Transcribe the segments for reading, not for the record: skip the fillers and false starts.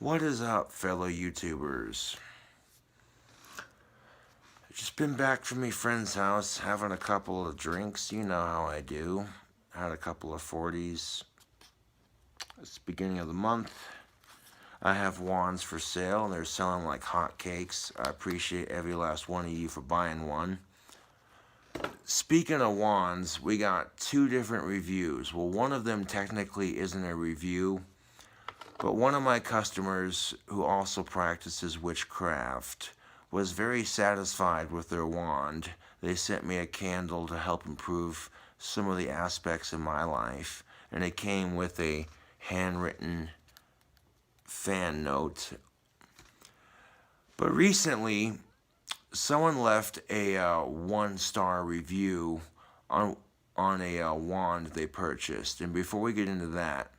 What is up, fellow YouTubers? I've just been back from my friend's house, having a couple of drinks. You know how I do. Had a couple of 40s. It's the beginning of the month. I have wands for sale, and they're selling like hotcakes. I appreciate every last one of you for buying one. Speaking of wands, we got two different reviews. Well, one of them technically isn't a review, but one of my customers, who also practices witchcraft, was very satisfied with their wand. They sent me a candle to help improve some of the aspects of my life, and it came with a handwritten fan note. But recently, someone left a 1-star review on a wand they purchased. And before we get into that,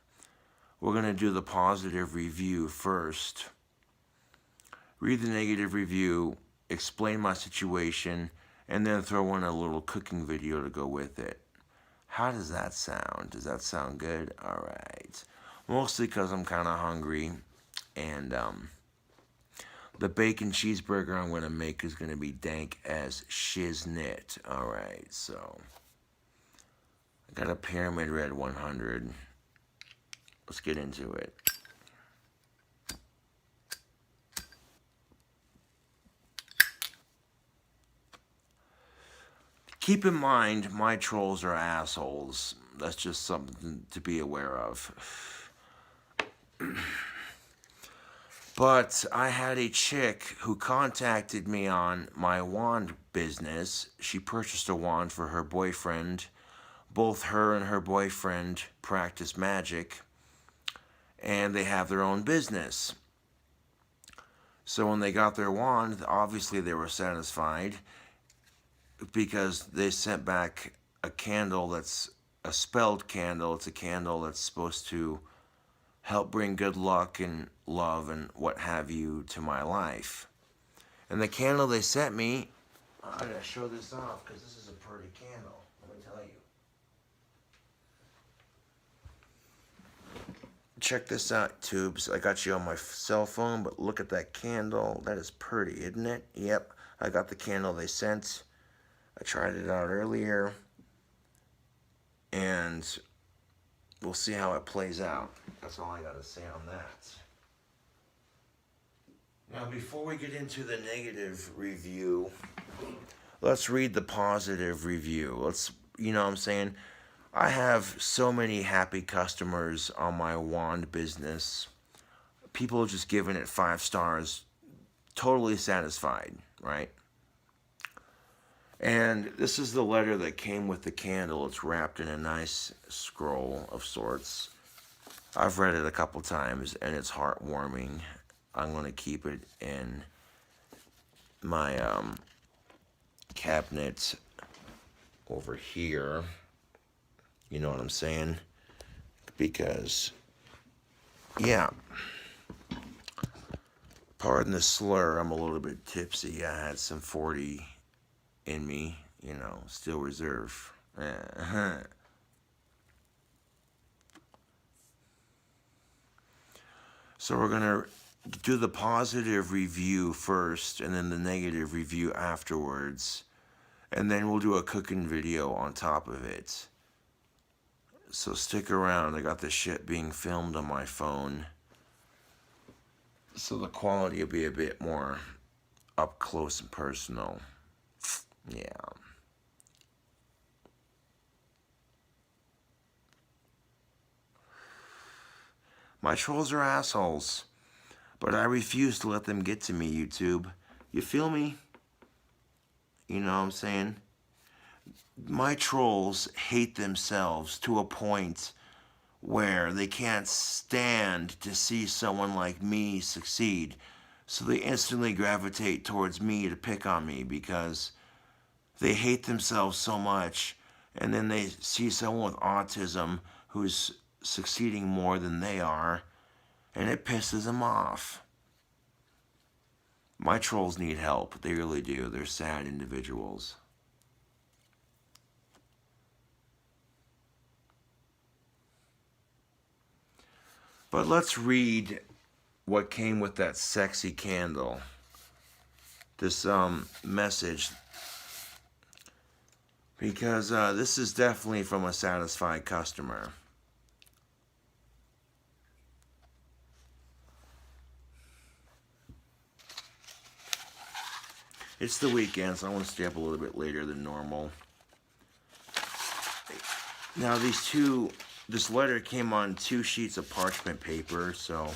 we're going to do the positive review first. Read the negative review, explain my situation, and then throw in a little cooking video to go with it. How does that sound? Does that sound good? Alright. Mostly because I'm kind of hungry, and the bacon cheeseburger I'm going to make is going to be dank as shiznit. Alright, so I got a Pyramid Red 100. Let's get into it. Keep in mind, my trolls are assholes. That's just something to be aware of. But I had a chick who contacted me on my wand business. She purchased a wand for her boyfriend. Both her and her boyfriend practice magic, and they have their own business. So when they got their wand, obviously they were satisfied, because they sent back a candle that's a spelled candle. It's a candle that's supposed to help bring good luck and love and what have you to my life. And the candle they sent me, I gotta show this off because this is a pretty candle, let me tell you. Check this out, tubes. I got you on my cell phone, but look at that candle. That is pretty, isn't it? Yep, I got the candle they sent. I tried it out earlier, and we'll see how it plays out. That's all I got to say on that. Now, before we get into the negative review, let's read the positive review. You know what I'm saying? I have so many happy customers on my wand business. People have just given it 5 stars, totally satisfied, right? And this is the letter that came with the candle. It's wrapped in a nice scroll of sorts. I've read it a couple times, and it's heartwarming. I'm going to keep it in my cabinet over here. You know what I'm saying? Because, yeah. Pardon the slur, I'm a little bit tipsy. I had some 40 in me, you know, still reserve. So we're gonna do the positive review first, and then the negative review afterwards, and then we'll do a cooking video on top of it. So stick around. I got this shit being filmed on my phone, so the quality will be a bit more up close and personal. Yeah. My trolls are assholes, but I refuse to let them get to me, YouTube. You feel me? You know what I'm saying? My trolls hate themselves to a point where they can't stand to see someone like me succeed. So they instantly gravitate towards me to pick on me because they hate themselves so much, and then they see someone with autism who's succeeding more than they are, and it pisses them off. My trolls need help. They really do. They're sad individuals. But let's read what came with that sexy candle. This message, because this is definitely from a satisfied customer. It's the weekend, so I want to stay up a little bit later than normal. Now this letter came on 2 sheets of parchment paper, so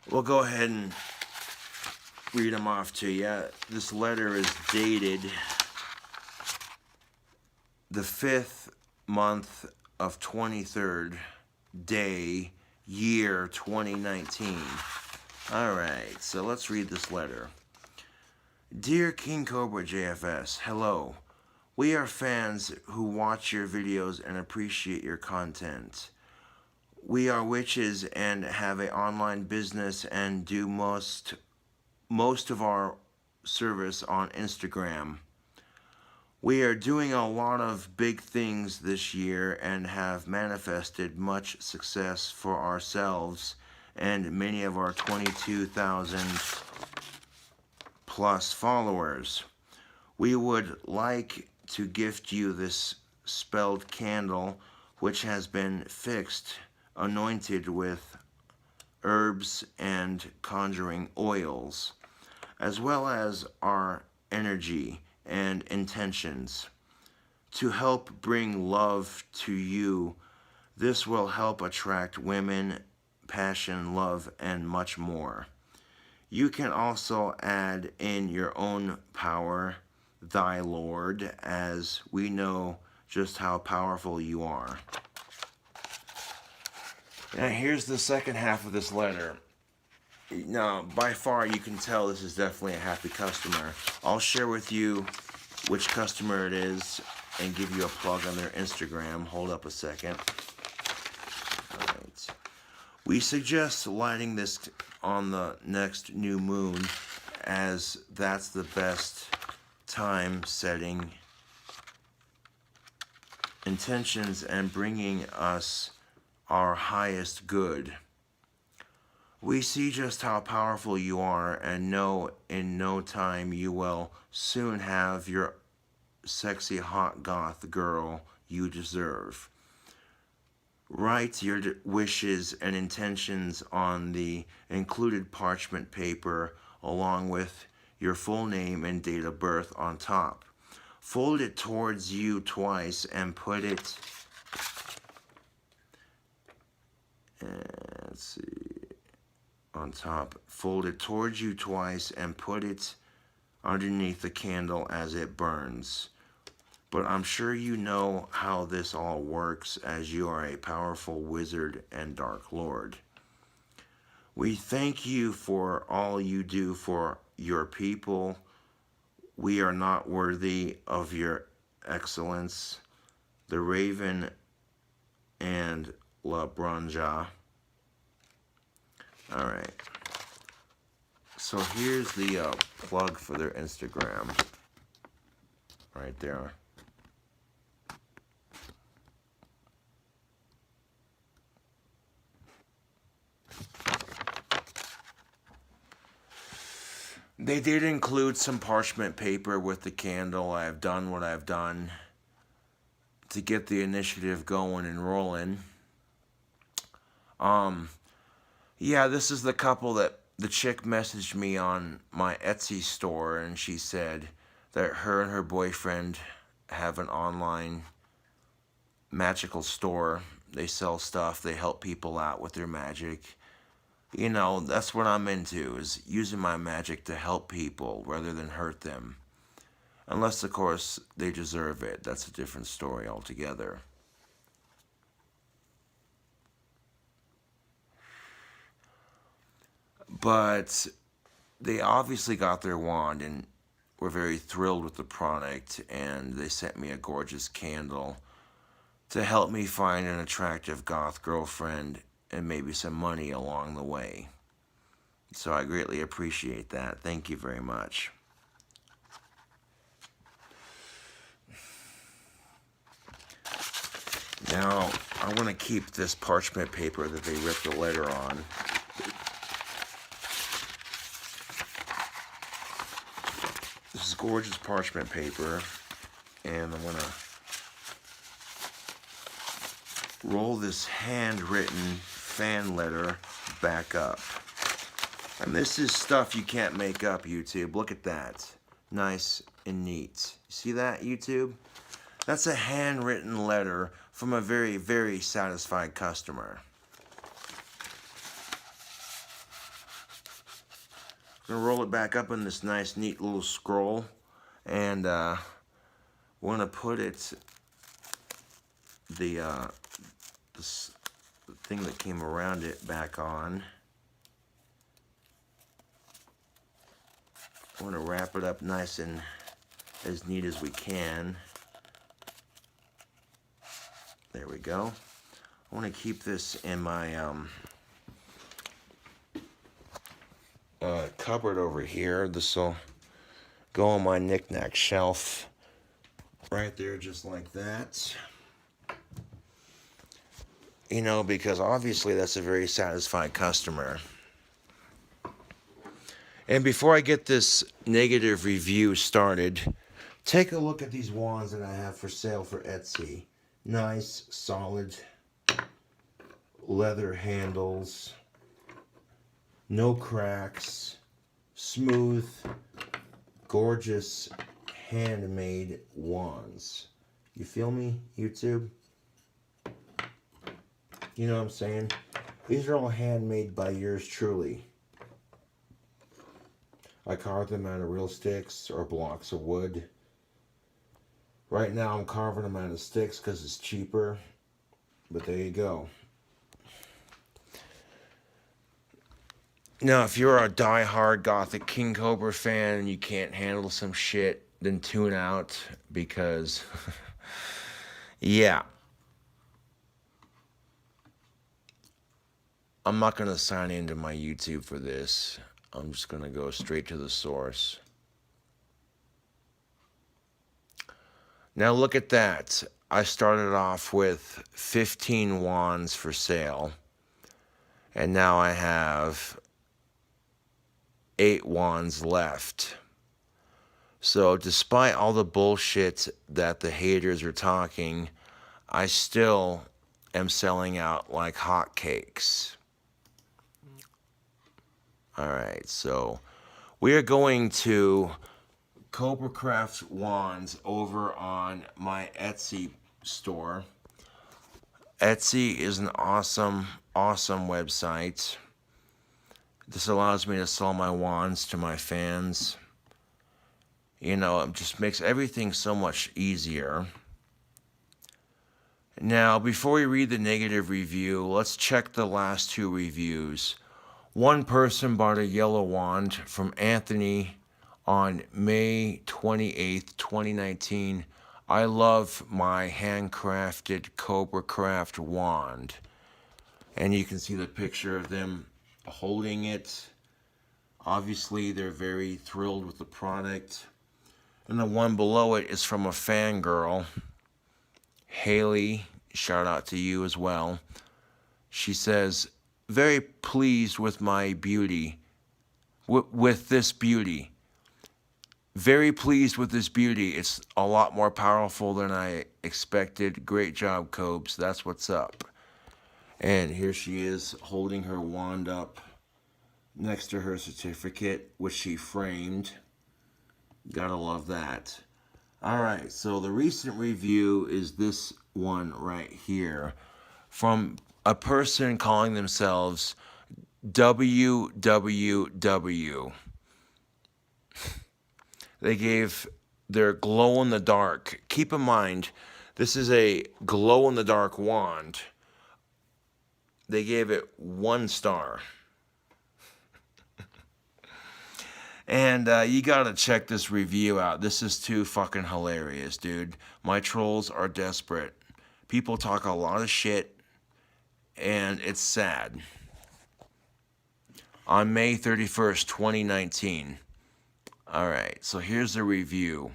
we'll go ahead and read them off to you. This letter is dated the 5th month of 23rd day, year 2019. Alright, so let's read this letter. Dear King Cobra JFS, hello. We are fans who watch your videos and appreciate your content. We are witches and have an online business and do most of our service on Instagram. We are doing a lot of big things this year and have manifested much success for ourselves and many of our 22,000 plus followers. We would like to gift you this spelled candle, which has been fixed, anointed with herbs and conjuring oils, as well as our energy and intentions. To help bring love to you, this will help attract women, passion, love, and much more. You can also add in your own power, thy Lord, as we know just how powerful you are. Now here's the second half of this letter. Now, by far, you can tell this is definitely a happy customer. I'll share with you which customer it is and give you a plug on their Instagram. Hold up a second. All right. We suggest lighting this on the next new moon, as that's the best time setting intentions and bringing us our highest good. We see just how powerful you are and know in no time you will soon have your sexy hot goth girl you deserve. Write your wishes and intentions on the included parchment paper along with your full name and date of birth on top. Fold it towards you twice and put it, let's see, on top. Fold it towards you twice and put it underneath the candle as it burns. But I'm sure you know how this all works, as you are a powerful wizard and dark lord. We thank you for all you do for your people. We are not worthy of your excellence. The Raven and La Branja. Alright. So here's the plug for their Instagram. Right there. They did include some parchment paper with the candle. I've done what I've done to get the initiative going and rolling. Yeah, this is the couple that the chick messaged me on my Etsy store, and she said that her and her boyfriend have an online magical store. They sell stuff. They help people out with their magic. You know, that's what I'm into, is using my magic to help people rather than hurt them. Unless, of course, they deserve it. That's a different story altogether. But they obviously got their wand and were very thrilled with the product, and they sent me a gorgeous candle to help me find an attractive goth girlfriend and maybe some money along the way. So I greatly appreciate that. Thank you very much. Now, I want to keep this parchment paper that they ripped the letter on. gorgeous parchment paper, and I'm gonna roll this handwritten fan letter back up. And this is stuff you can't make up, YouTube. Look at that. Nice and neat. See that, YouTube? That's a handwritten letter from a very, very satisfied customer. I'm gonna roll it back up in this nice, neat little scroll, and we're gonna put it the thing that came around it back on. I want to wrap it up nice and as neat as we can. There we go. I want to keep this in my cupboard over here. This will go on my knick-knack shelf right there, just like that. You know, because obviously that's a very satisfied customer. And before I get this negative review started, take a look at these wands that I have for sale for Etsy. Nice, solid leather handles, no cracks, smooth, gorgeous, handmade wands. You feel me, YouTube? You know what I'm saying? These are all handmade by yours truly. I carved them out of real sticks or blocks of wood. Right now I'm carving them out of sticks because it's cheaper. But there you go. Now, if you're a die-hard Gothic King Cobra fan and you can't handle some shit, then tune out because, yeah. I'm not going to sign into my YouTube for this. I'm just going to go straight to the source. Now look at that. I started off with 15 wands for sale. And now I have 8 wands left. So despite all the bullshit that the haters are talking, I still am selling out like hotcakes. Alright, so we are going to Cobra Craft wands over on my Etsy store. Etsy is an awesome, awesome website. This allows me to sell my wands to my fans. You know, it just makes everything so much easier. Now, before we read the negative review, let's check the last 2 reviews. One person bought a yellow wand from Anthony on May 28th, 2019. I love my handcrafted Cobra Craft wand. And you can see the picture of them holding it. Obviously, they're very thrilled with the product. And the one below it is from a fangirl, Haley. Shout out to you as well. She says, very pleased with my beauty, with this beauty. Very pleased with this beauty. It's a lot more powerful than I expected. Great job, Cobes. That's what's up. And here she is holding her wand up next to her certificate, which she framed. Gotta love that. Alright, so the recent review is this one right here from a person calling themselves WWW. They gave their glow-in-the-dark. Keep in mind, this is a glow-in-the-dark wand. They gave it 1 star. And you gotta check this review out. This is too fucking hilarious, dude. My trolls are desperate. People talk a lot of shit, and it's sad. On May 31st, 2019. Alright, so here's the review.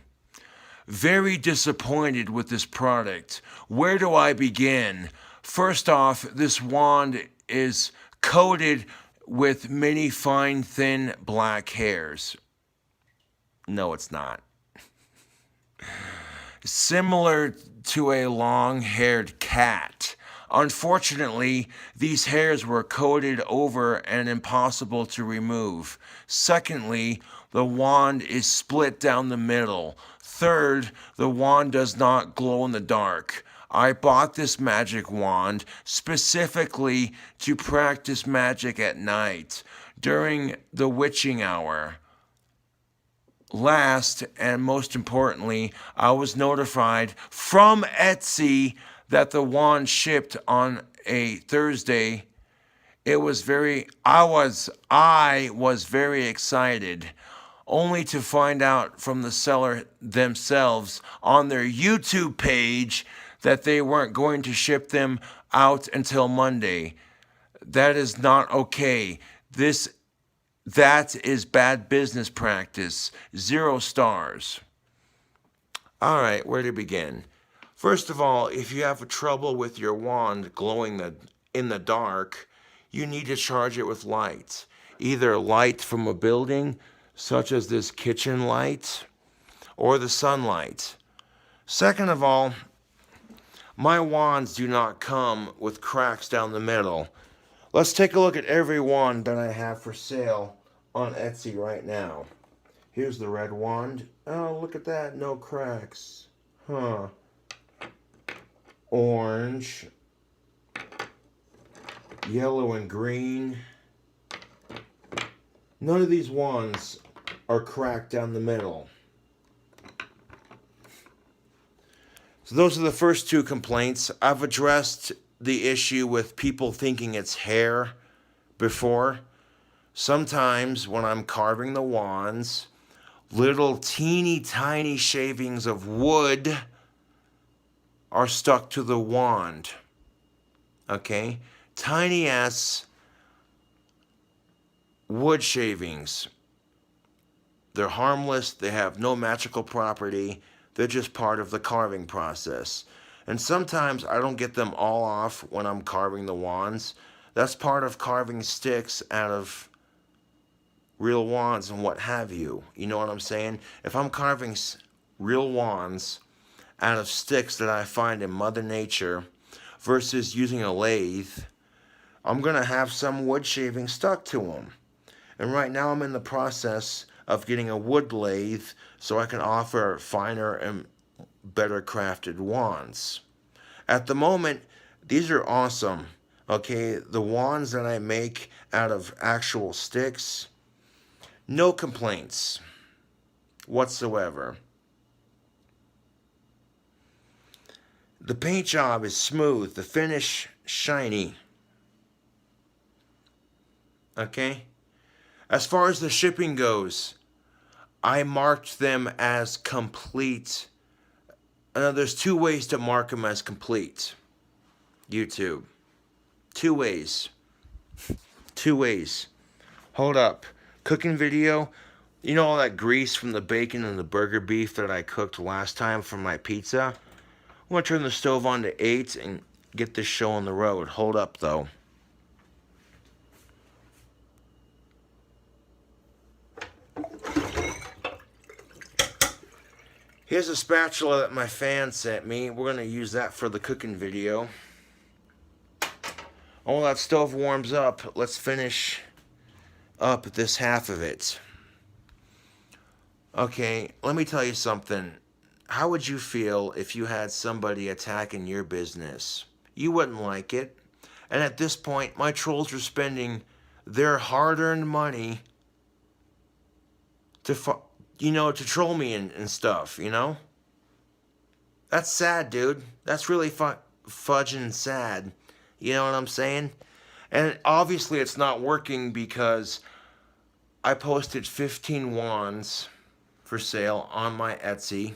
Very disappointed with this product. Where do I begin? First off, this wand is coated with many fine, thin black hairs. No, it's not. Similar to a long-haired cat. Unfortunately, these hairs were coated over and impossible to remove. Secondly, the wand is split down the middle. Third, the wand does not glow in the dark. I bought this magic wand specifically to practice magic at night during the witching hour. Last and most importantly, I was notified from Etsy that the wand shipped on a Thursday. I was very excited, only to find out from the seller themselves on their YouTube page that they weren't going to ship them out until Monday. That is not okay. That is bad business practice. 0 stars. All right, where to begin? First of all, if you have trouble with your wand glowing in the dark, you need to charge it with light. Either light from a building, such as this kitchen light, or the sunlight. Second of all, my wands do not come with cracks down the middle. Let's take a look at every wand that I have for sale on Etsy right now. Here's the red wand. Oh, look at that. No cracks. Huh. Orange. Yellow and green. None of these wands are cracked down the middle. So those are the first 2 complaints. I've addressed the issue with people thinking it's hair before. Sometimes when I'm carving the wands, little teeny tiny shavings of wood are stuck to the wand. Okay? Tiny ass wood shavings. They're harmless. They have no magical property. They're just part of the carving process. And sometimes I don't get them all off when I'm carving the wands. That's part of carving sticks out of real wands and what have you. You know what I'm saying? If I'm carving real wands out of sticks that I find in Mother Nature versus using a lathe, I'm going to have some wood shaving stuck to them. And right now I'm in the process of getting a wood lathe so I can offer finer and better crafted wands. At the moment, these are awesome. Okay, the wands that I make out of actual sticks, no complaints whatsoever. The paint job is smooth, the finish shiny. Okay? As far as the shipping goes, I marked them as complete. There's 2 ways to mark them as complete. YouTube. 2 ways. 2 ways. Hold up. Cooking video. You know all that grease from the bacon and the burger beef that I cooked last time for my pizza? I'm going to turn the stove on to 8 and get this show on the road. Hold up, though. Here's a spatula that my fan sent me. We're going to use that for the cooking video. While that stove warms up, let's finish up this half of it. Okay, let me tell you something. How would you feel if you had somebody attacking your business? You wouldn't like it. And at this point, my trolls are spending their hard-earned money to troll me and stuff, you know? That's sad, dude. That's really fudging sad. You know what I'm saying? And obviously it's not working because I posted 15 wands for sale on my Etsy.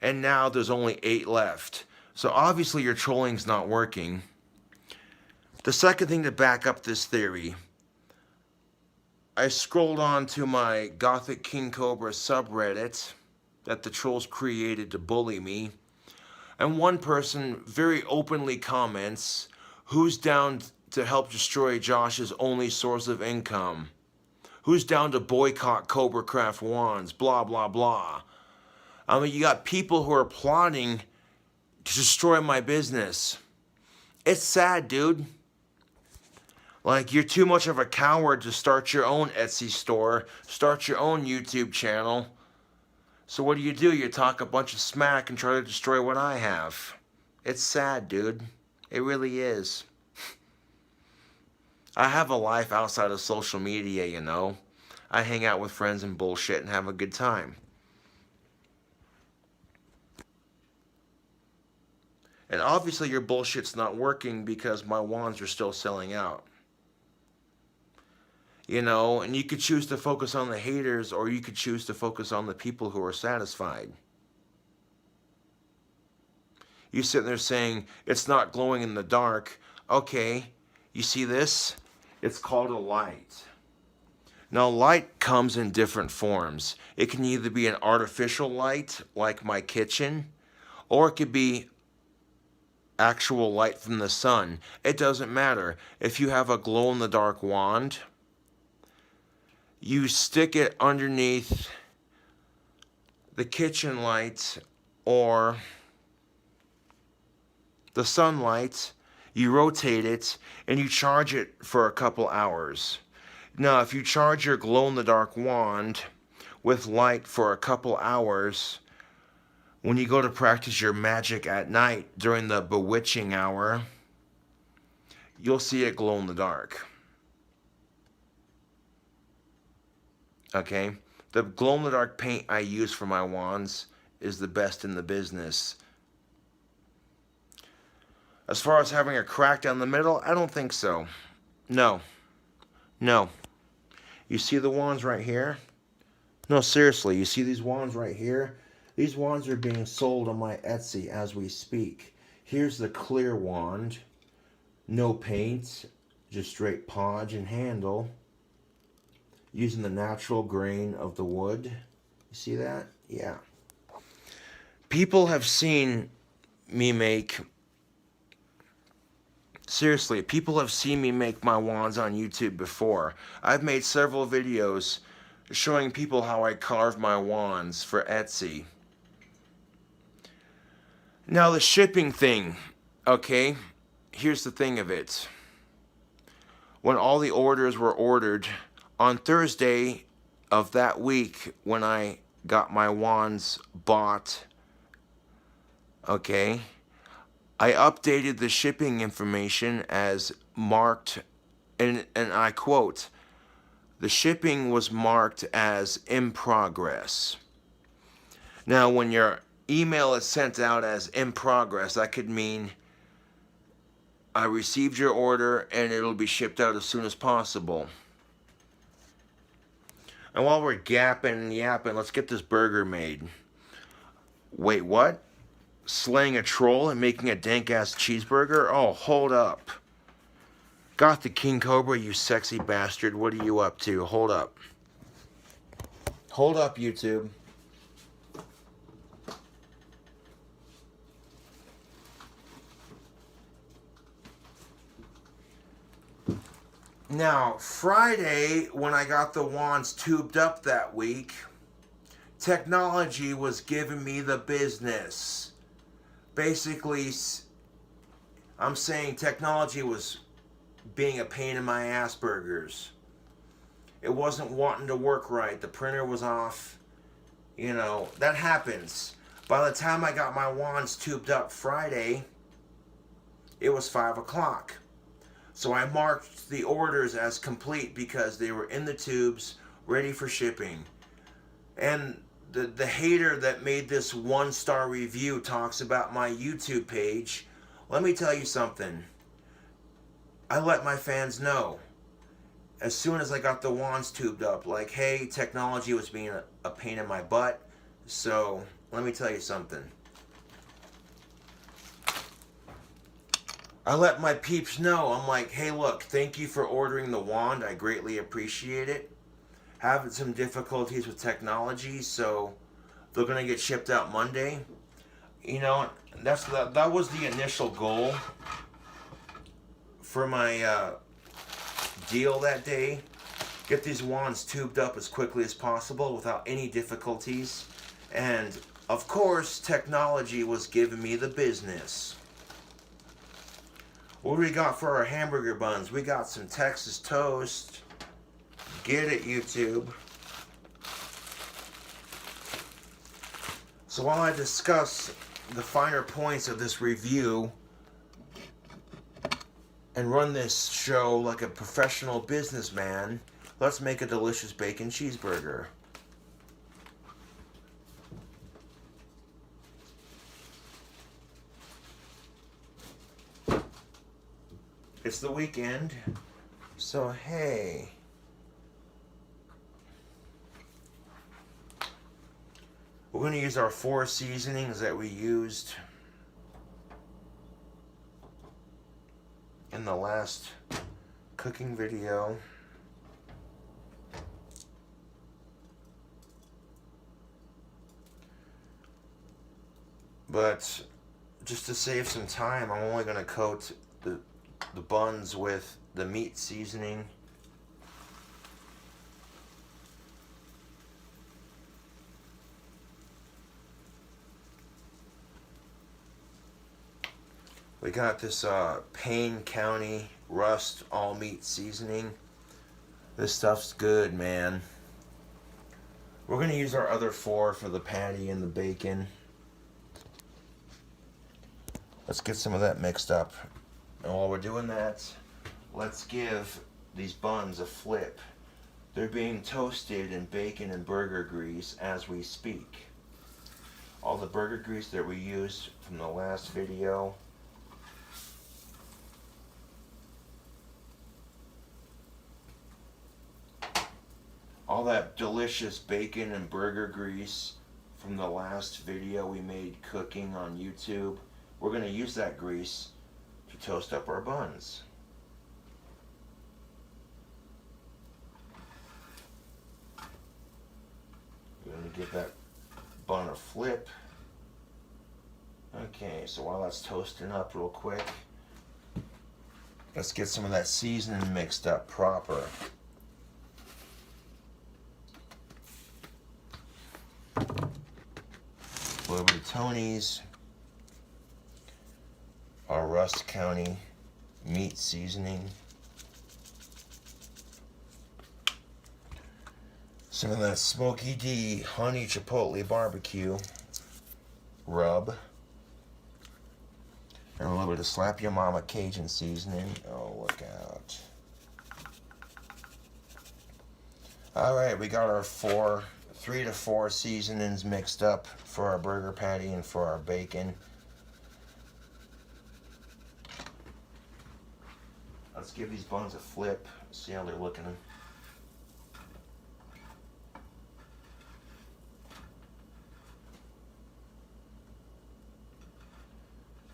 And now there's only 8 left. So obviously your trolling's not working. The second thing to back up this theory, I scrolled on to my Gothic King Cobra subreddit that the trolls created to bully me. And one person very openly comments, who's down to help destroy Josh's only source of income? Who's down to boycott Cobra Craft wands? Blah, blah, blah. I mean, you got people who are plotting to destroy my business. It's sad, dude. Like, you're too much of a coward to start your own Etsy store, start your own YouTube channel. So what do? You talk a bunch of smack and try to destroy what I have. It's sad, dude. It really is. I have a life outside of social media, you know. I hang out with friends and bullshit and have a good time. And obviously your bullshit's not working because my wands are still selling out. You know, and you could choose to focus on the haters, or you could choose to focus on the people who are satisfied. You sitting there saying, it's not glowing in the dark. Okay, you see this? It's called a light. Now, light comes in different forms. It can either be an artificial light, like my kitchen, or it could be actual light from the sun. It doesn't matter. If you have a glow-in-the-dark wand, you stick it underneath the kitchen light or the sunlight, you rotate it, and you charge it for a couple hours. Now, if you charge your glow-in-the-dark wand with light for a couple hours, when you go to practice your magic at night during the bewitching hour, you'll see it glow in the dark. Okay? The glow-in-the-dark paint I use for my wands is the best in the business. As far as having a crack down the middle, I don't think so. No. No. You see the wands right here? No, seriously, you see these wands right here? These wands are being sold on my Etsy as we speak. Here's the clear wand. No paint, just straight podge and handle. Using the natural grain of the wood. You see that? Yeah. People have seen me make... Seriously, people have seen me make my wands on YouTube before. I've made several videos showing people how I carve my wands for Etsy. Now the shipping thing, okay? Here's the thing of it. When all the orders were ordered, on Thursday of that week when I got my wands bought, okay, I updated the shipping information as marked, and I quote, the shipping was marked as in progress. Now, when your email is sent out as in progress, that could mean I received your order and it'll be shipped out as soon as possible. And while we're gapping and yapping, let's get this burger made. Wait, what? Slaying a troll and making a dank-ass cheeseburger? Oh, hold up. Got the King Cobra, you sexy bastard. What are you up to? Hold up. Hold up, YouTube. Now, Friday, when I got the wands tubed up that week, technology was giving me the business. Basically, I'm saying technology was being a pain in my ass burgers. It wasn't wanting to work right. The printer was off. You know, that happens. By the time I got my wands tubed up Friday, it was 5 o'clock. So I marked the orders as complete because they were in the tubes, ready for shipping. And the hater that made this 1-star review talks about my YouTube page. Let me tell you something. I let my fans know as soon as I got the wands tubed up, like, hey, technology was being a pain in my butt. So let me tell you something. I let my peeps know. I'm like, hey, look, thank you for ordering the wand. I greatly appreciate it. Having some difficulties with technology, so they're going to get shipped out Monday. You know, that was the initial goal for my deal that day. Get these wands tubed up as quickly as possible without any difficulties. And Of course, technology was giving me the business. What do we got for our hamburger buns? We got some Texas toast. Get it, YouTube. So while I discuss the finer points of this review and run this show like a professional businessman, let's make a delicious bacon cheeseburger. It's the weekend, so hey. We're going to use our 4 seasonings that we used in the last cooking video. But just to save some time, I'm only going to coat the buns with the meat seasoning. We got this Payne County Rust all meat seasoning. This stuff's good, man. We're going to use our other 4 for the patty and the bacon. Let's get some of that mixed up. And while we're doing that, let's give these buns a flip. They're being toasted in bacon and burger grease as we speak. All the burger grease that we used from the last video. All that delicious bacon and burger grease from the last video we made cooking on YouTube. We're going to use that grease to toast up our buns. We're going to give that bun a flip. Okay, so while that's toasting up real quick, let's get some of that seasoning mixed up proper. A little bit of Tony's, our Rust County meat seasoning, some of that Smokey D honey chipotle barbecue rub, and a little bit of Slap Your Mama Cajun seasoning. Oh, look out. Alright, we got our 3 to 4 seasonings mixed up for our burger patty and for our bacon. Let's give these buns a flip, see how they're looking.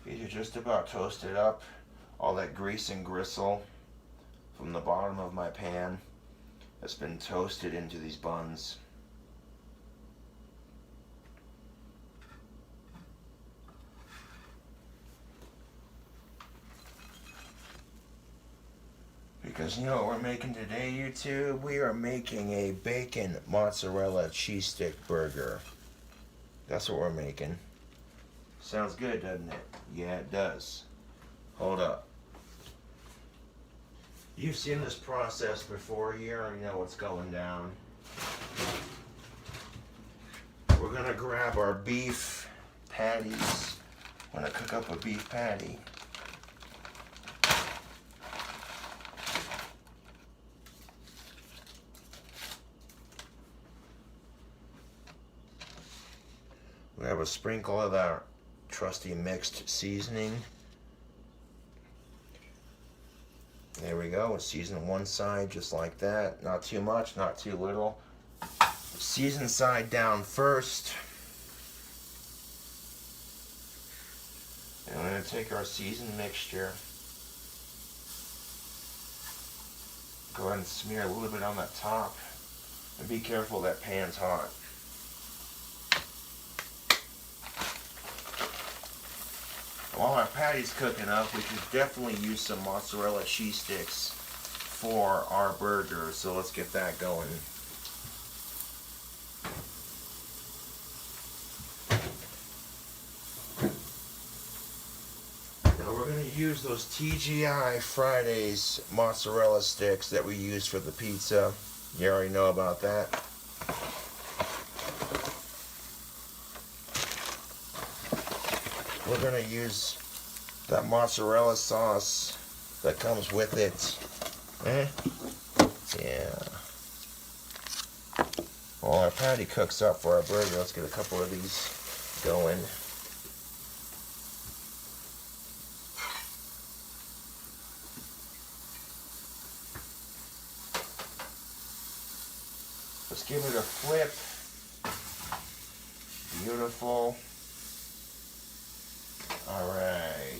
These are just about toasted up. All that grease and gristle from the bottom of my pan has been toasted into these buns. Because you know what we're making today, YouTube? We are making a bacon mozzarella cheese stick burger. That's what we're making. Sounds good, doesn't it? Yeah, it does. Hold up. You've seen this process before. You already know what's going down. We're gonna grab our beef patties. I'm gonna cook up a beef patty. We have a sprinkle of our trusty mixed seasoning. There we go. Season one side just like that. Not too much, not too little. Season side down first. And we're going to take our seasoned mixture. Go ahead and smear a little bit on that top. And be careful, that pan's hot. While our patty's cooking up, we could definitely use some mozzarella cheese sticks for our burger. So let's get that going. use those TGI Fridays mozzarella sticks that we use for the pizza. You already know about that. We're going to use that mozzarella sauce that comes with it. Yeah. While our patty cooks up for our burger, let's get a couple of these going. Let's give it a flip. Beautiful. All right.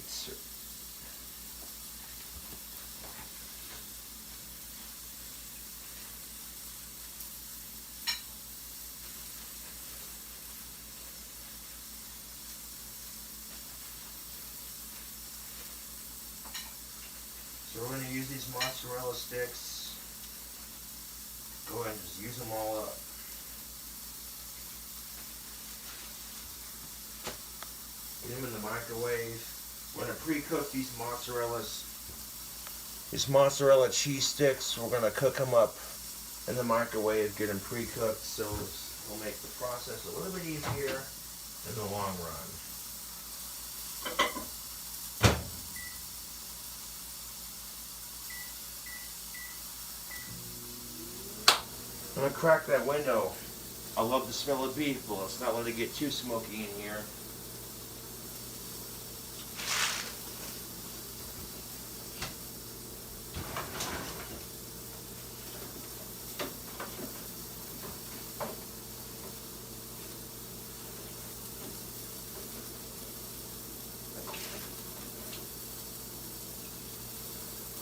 So we're going to use these mozzarella sticks. Go ahead and just use them all up. Get them in the microwave. We're going to pre-cook these mozzarella cheese sticks. We're going to cook them up in the microwave, get them pre-cooked, so it'll make the process a little bit easier in the long run. I'm going to crack that window. I love the smell of beef, but let's not let it get too smoky in here.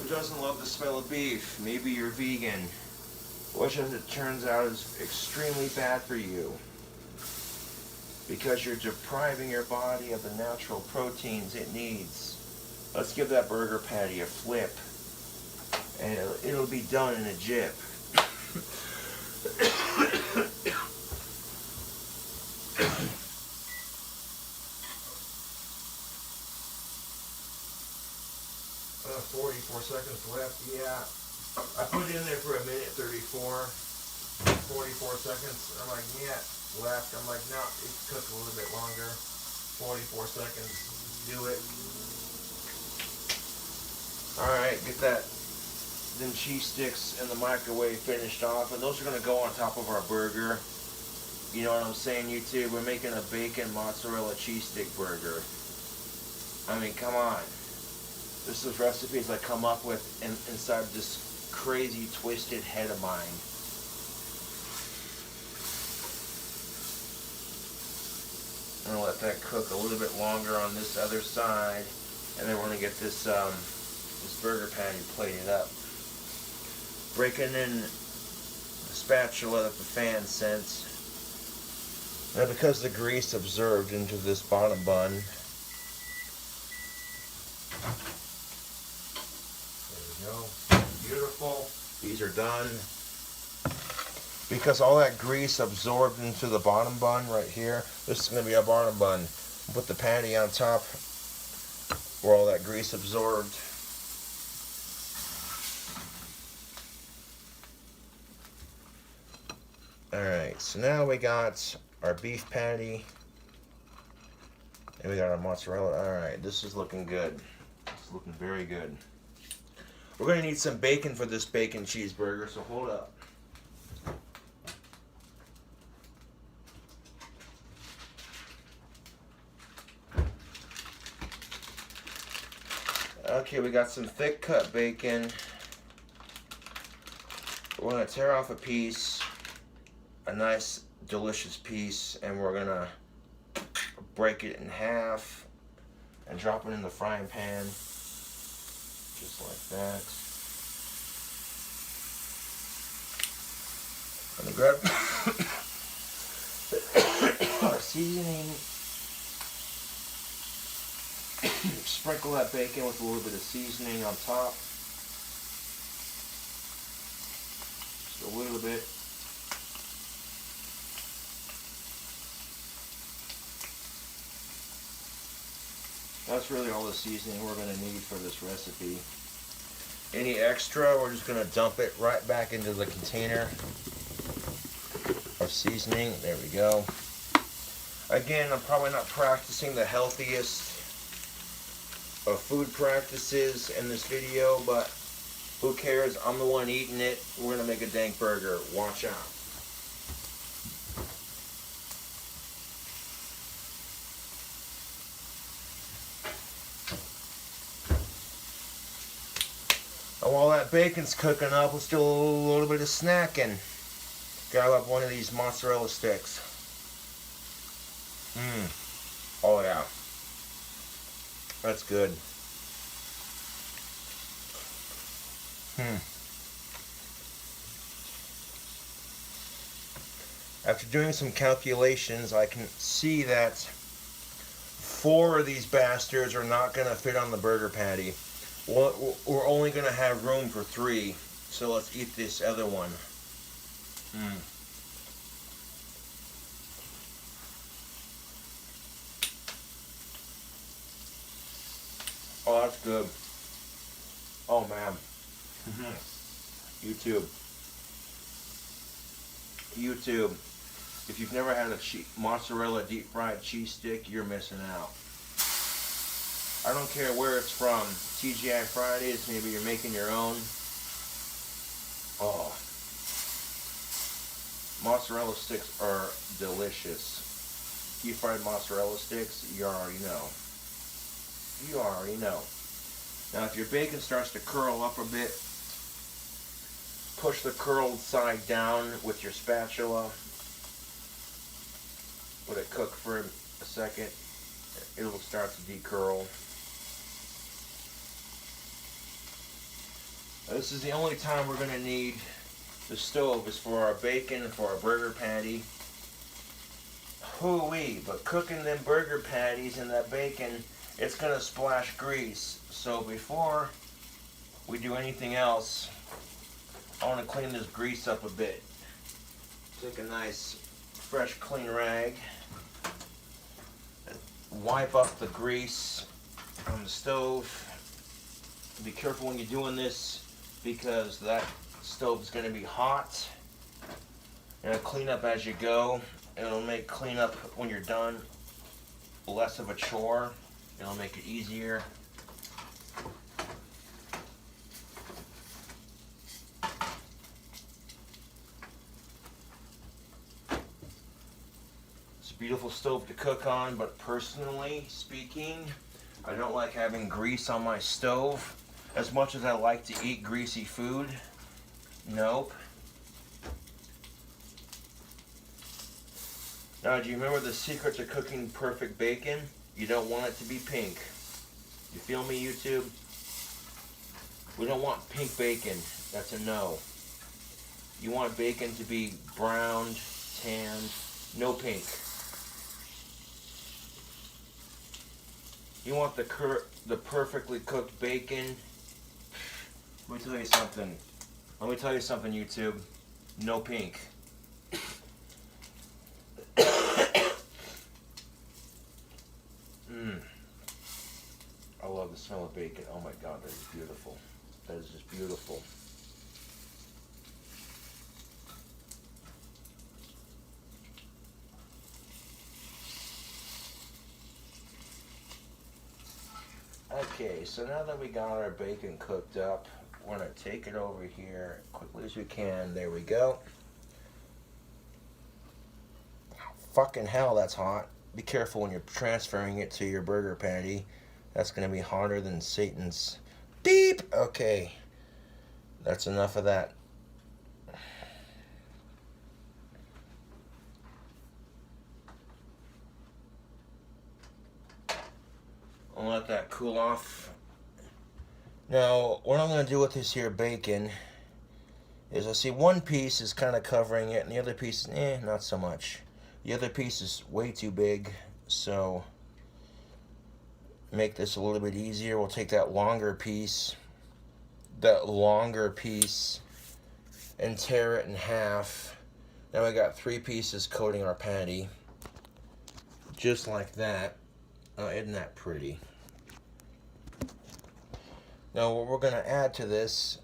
Who doesn't love the smell of beef? Maybe you're vegan. Which, as it turns out, is extremely bad for you, because you're depriving your body of the natural proteins it needs. Let's give that burger patty a flip, and it'll be done in a jip. Uh, 44 seconds left, yeah. I put it in there for a minute 44 seconds. I'm like, yeah, left. I'm like, no, it cooked a little bit longer. 44 seconds, do it. Alright, get them cheese sticks in the microwave finished off, and those are going to go on top of our burger. You know what I'm saying, YouTube? We're making a bacon mozzarella cheese stick burger. I mean, come on. This is recipes I come up with inside this crazy twisted head of mine. I'm gonna let that cook a little bit longer on this other side, and then we're gonna get this this burger patty plated up. Breaking in the spatula that the fan sent. Now, because the grease absorbed into this bottom bun, there we go. Beautiful. These are done. Because all that grease absorbed into the bottom bun right here, this is going to be a bottom bun. Put the patty on top where all that grease absorbed. Alright, so now we got our beef patty. And we got our mozzarella. Alright, this is looking good. It's looking very good. We're going to need some bacon for this bacon cheeseburger, so hold up. Okay, we got some thick cut bacon. We're going to tear off a piece, a nice delicious piece, and we're going to break it in half and drop it in the frying pan. Just like that. I'm going to grab our seasoning. Sprinkle that bacon with a little bit of seasoning on top. Just a little bit. That's really all the seasoning we're going to need for this recipe. Any extra, we're just going to dump it right back into the container of seasoning. There we go. Again, I'm probably not practicing the healthiest of food practices in this video, but who cares? I'm the one eating it. We're going to make a dank burger. Watch out. And while that bacon's cooking up, let's do a little bit of snacking. Grab up one of these mozzarella sticks. Oh yeah. That's good. After doing some calculations, I can see that 4 of these bastards are not going to fit on the burger patty. We're only going to have room for 3, so let's eat this other one. Oh, that's good. Oh, man. YouTube. If you've never had a mozzarella deep fried cheese stick, you're missing out. I don't care where it's from. TGI Fridays, maybe you're making your own. Oh. Mozzarella sticks are delicious. Deep fried mozzarella sticks, you already know. You already know. Now, if your bacon starts to curl up a bit, push the curled side down with your spatula. Let it cook for a second. It will start to decurl. This is the only time we're going to need the stove is for our bacon and for our burger patty. Hoo-wee, but cooking them burger patties and that bacon, it's going to splash grease. So before we do anything else, I want to clean this grease up a bit. Take a nice fresh clean rag and wipe up the grease on the stove. Be careful when you're doing this because that stove is going to be hot. And clean up as you go. It'll make cleanup when you're done less of a chore. It'll make it easier. It's a beautiful stove to cook on, but personally speaking, I don't like having grease on my stove. As much as I like to eat greasy food, nope. Now, do you remember the secret to cooking perfect bacon? You don't want it to be pink. You feel me, YouTube? We don't want pink bacon. That's a no. You want bacon to be browned, tanned, no pink. You want the perfectly cooked bacon. Let me tell you something. YouTube. No pink. I love the smell of bacon. Oh my God, that is beautiful. That is just beautiful. Okay, so now that we got our bacon cooked up, we're going to take it over here quickly as we can. There we go. Fucking hell, that's hot. Be careful when you're transferring it to your burger patty. That's going to be hotter than Satan's beep. Okay, that's enough of that. I'll let that cool off. Now, what I'm going to do with this here bacon is I see one piece is kind of covering it and the other piece, not so much. The other piece is way too big, so make this a little bit easier. We'll take that longer piece, and tear it in half. Now we got 3 pieces coating our patty, just like that. Oh, isn't that pretty? Now what we're going to add to this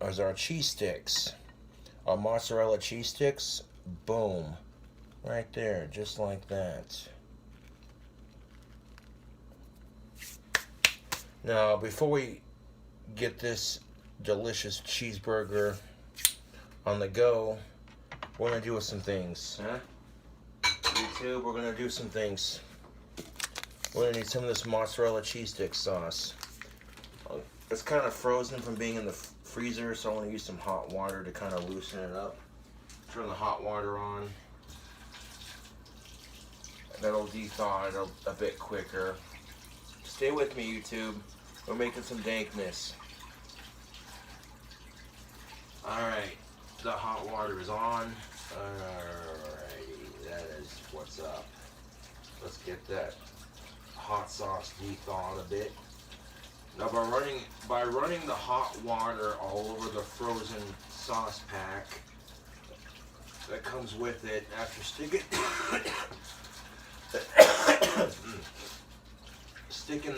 is our cheese sticks. Our mozzarella cheese sticks. Boom. Right there, just like that. Now, before we get this delicious cheeseburger on the go, we're going to do some things. YouTube, we're going to do some things. We're going to need some of this mozzarella cheese stick sauce. It's kind of frozen from being in the freezer, so I want to use some hot water to kind of loosen it up. Turn the hot water on. That'll de-thaw it a bit quicker. Stay with me, YouTube. We're making some dankness. Alright, the hot water is on. Alrighty, that is what's up. Let's get that hot sauce de-thawed a bit. Now by running the hot water all over the frozen sauce pack that comes with it, after sticking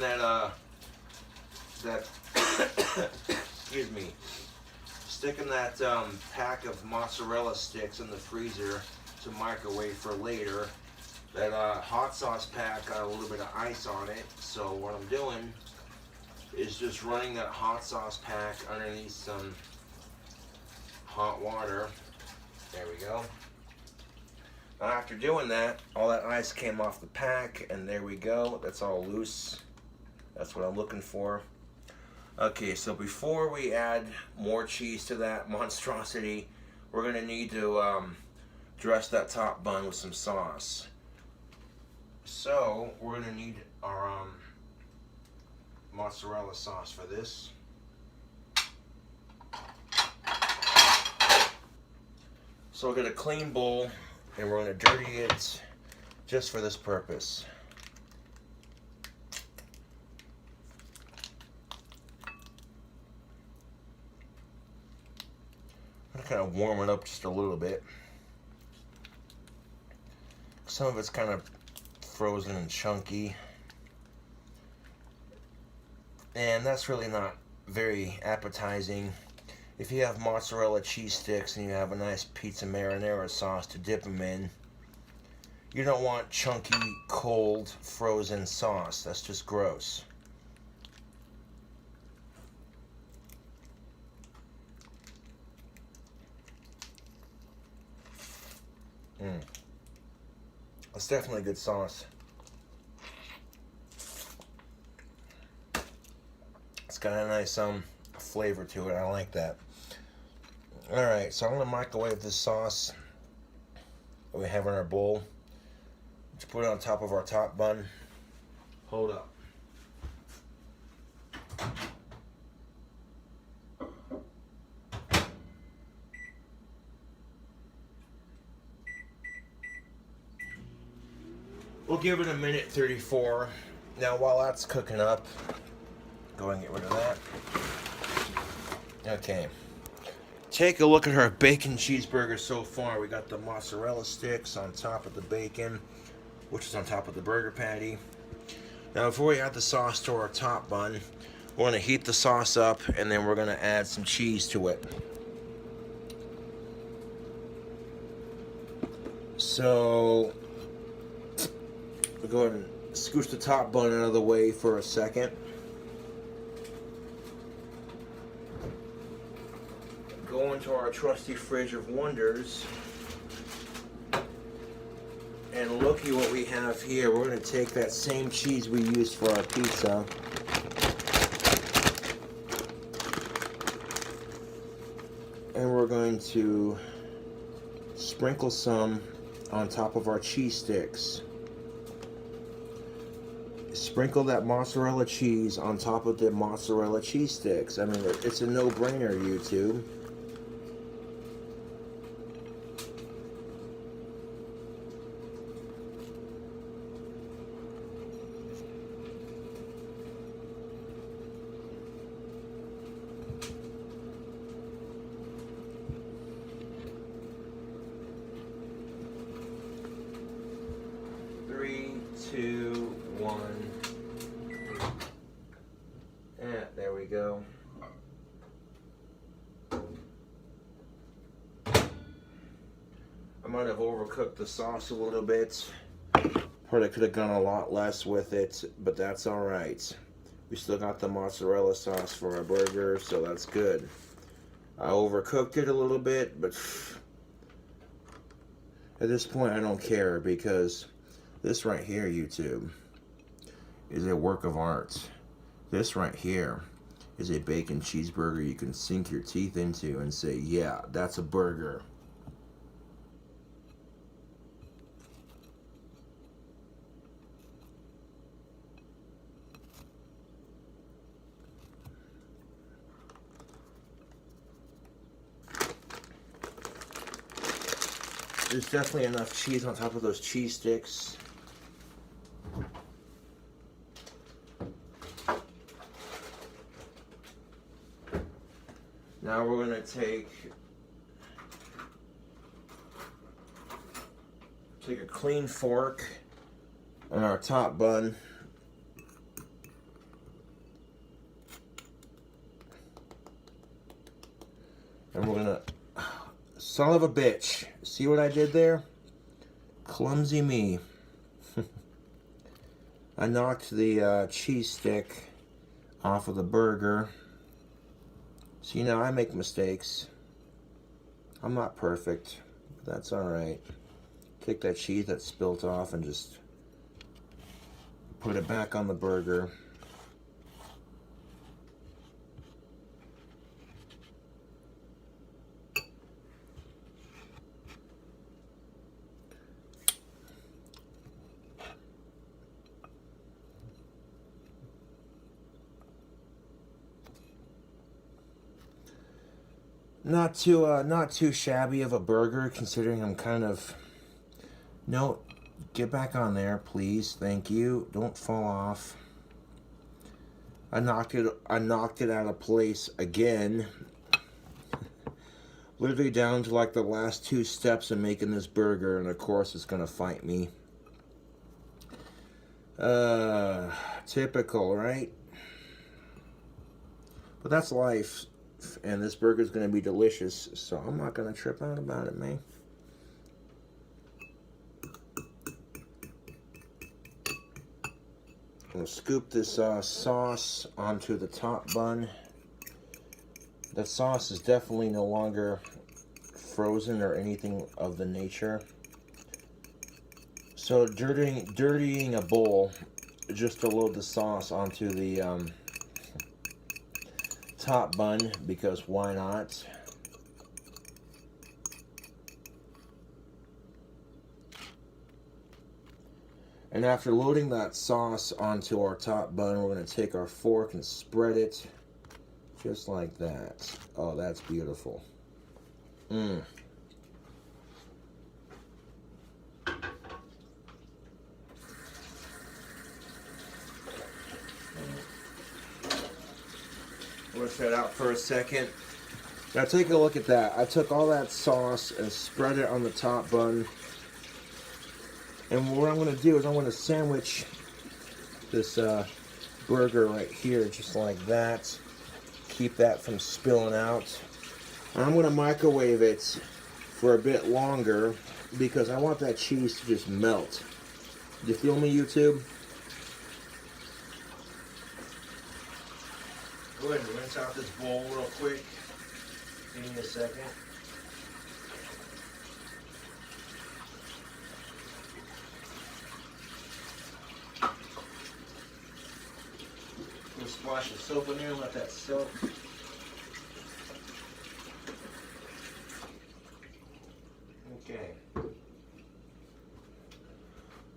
that excuse me, sticking that pack of mozzarella sticks in the freezer to microwave for later. That hot sauce pack got a little bit of ice on it, so what I'm doing is just running that hot sauce pack underneath some hot water. There we go. Now after doing that, all that ice came off the pack, and there we go. That's all loose. That's what I'm looking for. Okay, so before we add more cheese to that monstrosity, we're going to need to dress that top bun with some sauce. So we're going to need our mozzarella sauce for this. So we'll get a clean bowl and we're going to dirty it just for this purpose. I'm going to kind of warm it up just a little bit. Some of it's kind of frozen and chunky, and that's really not very appetizing. If you have mozzarella cheese sticks and you have a nice pizza marinara sauce to dip them in, you don't want chunky, cold, frozen sauce. That's just gross. It's definitely a good sauce. It's got a nice flavor to it. I like that. Alright, so I'm going to microwave this sauce that we have in our bowl. Let's put it on top of our top bun. Hold up. We'll give it a minute 34. Now while that's cooking up, go ahead and get rid of that. Okay. Take a look at our bacon cheeseburger so far. We got the mozzarella sticks on top of the bacon, which is on top of the burger patty. Now before we add the sauce to our top bun, we're going to heat the sauce up and then we're going to add some cheese to it. So we'll go ahead and scooch the top bun out of the way for a second. Go into our trusty fridge of wonders. And looky what we have here. We're going to take that same cheese we used for our pizza. And we're going to sprinkle some on top of our cheese sticks. Sprinkle that mozzarella cheese on top of the mozzarella cheese sticks. I mean, it's a no-brainer, YouTube. Three, two, one. Yeah, there might have overcooked the sauce a little bit. Probably could have gone a lot less with it, but that's all right. We still got the mozzarella sauce for our burger, so that's good. I overcooked it a little bit, but at this point I don't care, because this right here, YouTube, is a work of art. This right here is a bacon cheeseburger you can sink your teeth into and say, yeah, that's a burger. There's definitely enough cheese on top of those cheese sticks. Now we're going to take a clean fork on our top bun. And we're going to, son of a bitch, see what I did there? Clumsy me. I knocked the cheese stick off of the burger. So, you know, I make mistakes. I'm not perfect, but that's alright. Take that cheese that spilt off and just put it back on the burger. Not too shabby of a burger, considering I'm kind of... No, get back on there, please. Thank you. Don't fall off. I knocked it out of place again. Literally down to like the last 2 steps of making this burger, and of course it's gonna fight me. Typical, right? But that's life. And this burger is going to be delicious, so I'm not going to trip out about it, man. I'm going to scoop this sauce onto the top bun. That sauce is definitely no longer frozen or anything of the nature. So dirtying a bowl just to load the sauce onto the top bun, because why not? And after loading that sauce onto our top bun, we're going to take our fork and spread it just like that. Oh, that's beautiful. Push that out for a second. Now take a look at that. I took all that sauce and spread it on the top bun. And what I'm going to do is I'm going to sandwich this burger right here just like that. Keep that from spilling out. And I'm going to microwave it for a bit longer because I want that cheese to just melt. You feel me, YouTube? Go ahead and rinse out this bowl real quick. Give me a second. We'll splash of soap in there and let that soak. Okay. I'm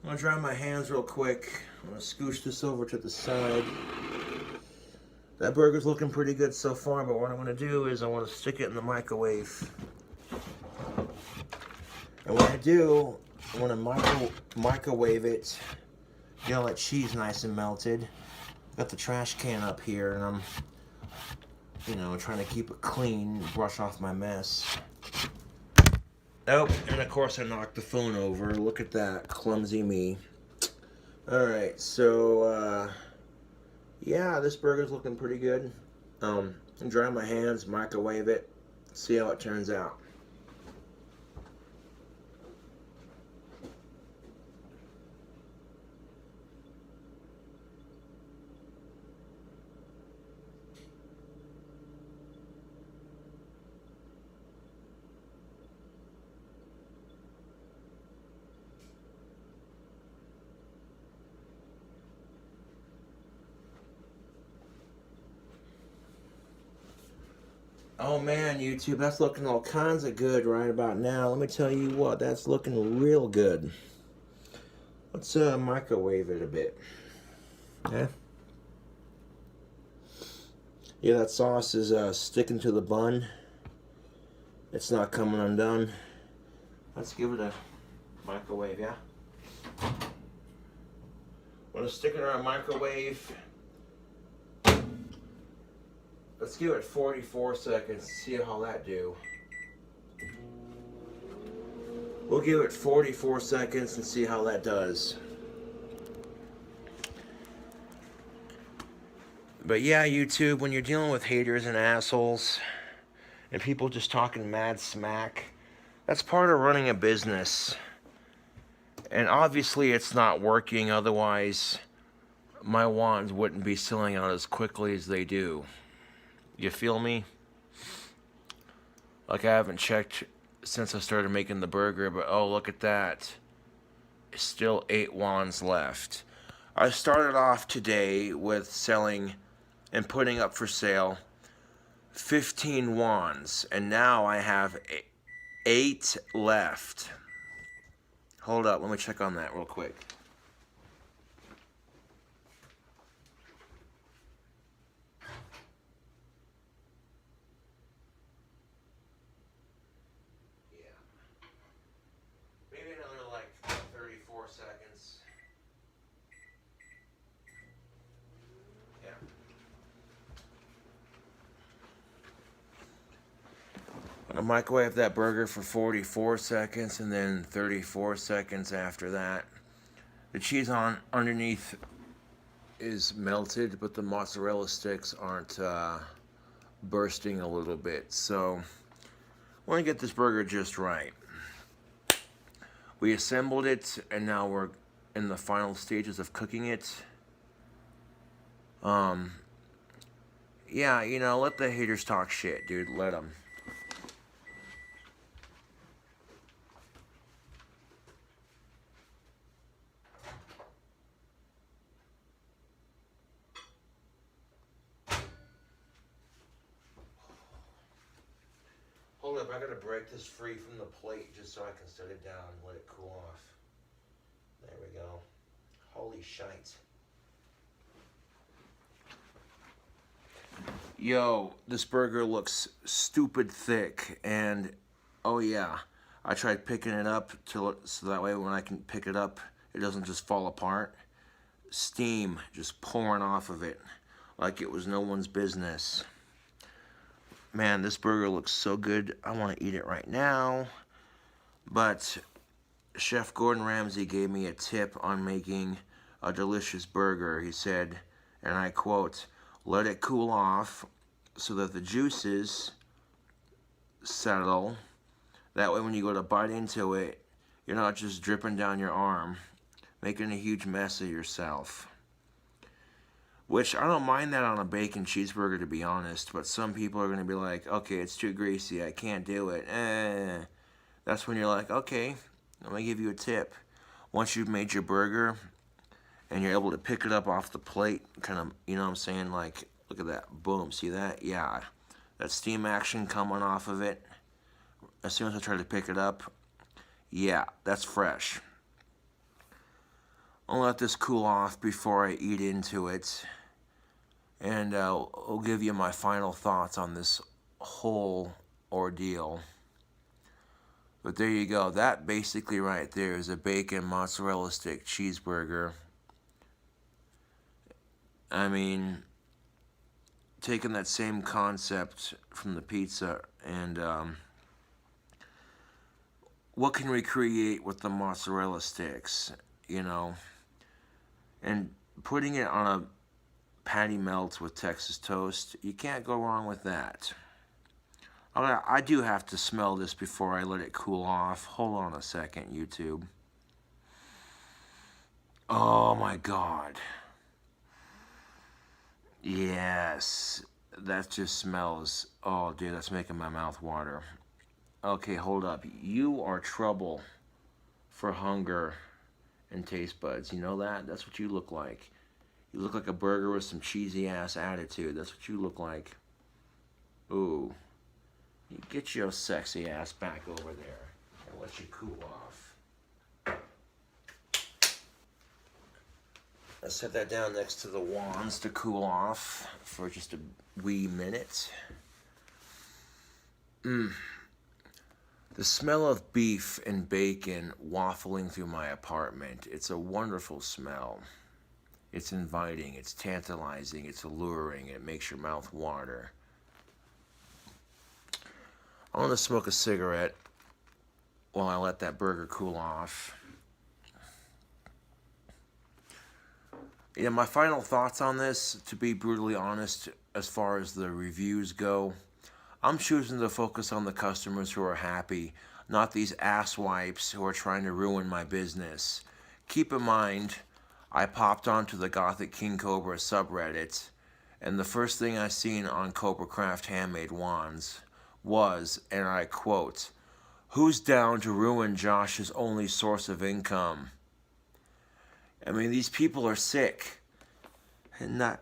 going to dry my hands real quick. I'm going to scooch this over to the side. That burger's looking pretty good so far, but what I'm going to do is I want to stick it in the microwave. And when I do, I want to microwave it. Get all that cheese nice and melted. Got the trash can up here, and I'm, you know, trying to keep it clean, brush off my mess. Oh, and of course I knocked the phone over. Look at that, clumsy me. Alright, so, yeah, this burger's looking pretty good. Dry my hands, microwave it, see how it turns out. Oh man, YouTube, that's looking all kinds of good right about now. Let me tell you what, that's looking real good. Let's microwave it a bit. Yeah. Yeah, that sauce is sticking to the bun. It's not coming undone. Let's give it a microwave, yeah? I'm gonna stick it in our microwave. Let's give it 44 seconds, see how that do. We'll give it 44 seconds and see how that does. But yeah, YouTube, when you're dealing with haters and assholes and people just talking mad smack, that's part of running a business. And obviously it's not working, otherwise my wands wouldn't be selling out as quickly as they do. You feel me? Like, I haven't checked since I started making the burger, but oh, look at that. Still 8 wands left. I started off today with selling and putting up for sale 15 wands, and now I have 8 left. Hold up, let me check on that real quick. Yeah. Maybe another like 34 seconds. Yeah. I'm gonna microwave that burger for 44 seconds and then 34 seconds after that. The cheese on underneath is melted, but the mozzarella sticks aren't bursting a little bit. So I want to get this burger just right. We assembled it, and now we're in the final stages of cooking it. Yeah, you know, let the haters talk shit, dude. Let them. Hold up, I gotta break this free from the plate just so I can set it down and let it cool off. There we go. Holy shite. Yo, this burger looks stupid thick, and oh yeah, I tried picking it up so that way when I can pick it up, it doesn't just fall apart. Steam just pouring off of it like it was no one's business. Man, this burger looks so good. I want to eat it right now. But Chef Gordon Ramsay gave me a tip on making a delicious burger. He said, and I quote, "Let it cool off so that the juices settle. That way when you go to bite into it, you're not just dripping down your arm, making a huge mess of yourself." Which, I don't mind that on a bacon cheeseburger, to be honest, but some people are going to be like, okay, it's too greasy, I can't do it. That's when you're like, okay, let me give you a tip. Once you've made your burger and you're able to pick it up off the plate, kind of, you know what I'm saying, like, look at that, boom, see that? Yeah, that steam action coming off of it. As soon as I try to pick it up, yeah, that's fresh. I'll let this cool off before I eat into it, and I'll give you my final thoughts on this whole ordeal. But there you go. That basically right there is a bacon mozzarella stick cheeseburger. I mean, taking that same concept from the pizza and what can we create with the mozzarella sticks, you know? And putting it on a patty melt with Texas toast, you can't go wrong with that. I do have to smell this before I let it cool off. Hold on a second, YouTube. Oh my God. Yes, that just smells, oh dude, that's making my mouth water. Okay, hold up. You are trouble for hunger and taste buds. You know that? That's what you look like. You look like a burger with some cheesy ass attitude. That's what you look like. Ooh. Get your sexy ass back over there and let you cool off. I set that down next to the wands to cool off for just a wee minute. The smell of beef and bacon waffling through my apartment. It's a wonderful smell. It's inviting, it's tantalizing, it's alluring, it makes your mouth water. I want to smoke a cigarette while I let that burger cool off. Yeah, my final thoughts on this, to be brutally honest, as far as the reviews go, I'm choosing to focus on the customers who are happy, not these asswipes who are trying to ruin my business. Keep in mind, I popped onto the Gothic King Cobra subreddit, and the first thing I seen on Cobra Craft Handmade Wands was, and I quote, "Who's down to ruin Josh's only source of income?" I mean, these people are sick. And not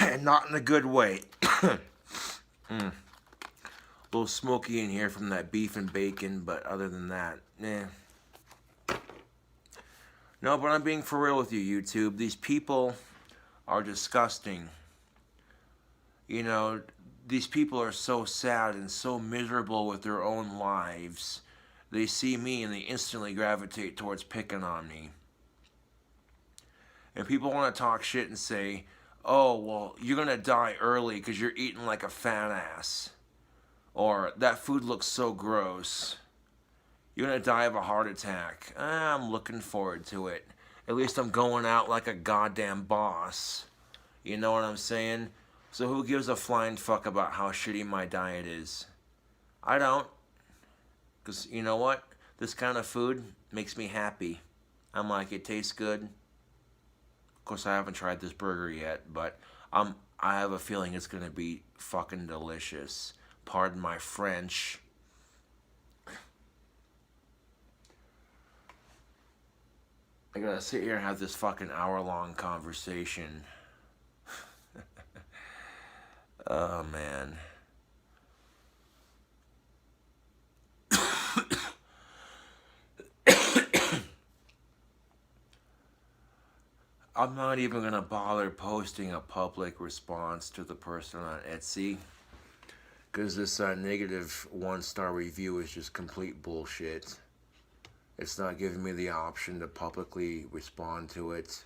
and not in a good way. A little smoky in here from that beef and bacon, but other than that, No, but I'm being for real with you, YouTube. These people are disgusting. You know, these people are so sad and so miserable with their own lives. They see me and they instantly gravitate towards picking on me. And people want to talk shit and say, "Oh, well, you're going to die early because you're eating like a fat ass." Or, "That food looks so gross. You're going to die of a heart attack." I'm looking forward to it. At least I'm going out like a goddamn boss. You know what I'm saying? So who gives a flying fuck about how shitty my diet is? I don't. Because you know what? This kind of food makes me happy. I'm like, it tastes good. Of course, I haven't tried this burger yet, but I have a feeling it's going to be fucking delicious. Pardon my French. I gotta sit here and have this fucking hour-long conversation. Oh, man. I'm not even gonna bother posting a public response to the person on Etsy, because this negative 1-star review is just complete bullshit. It's not giving me the option to publicly respond to it.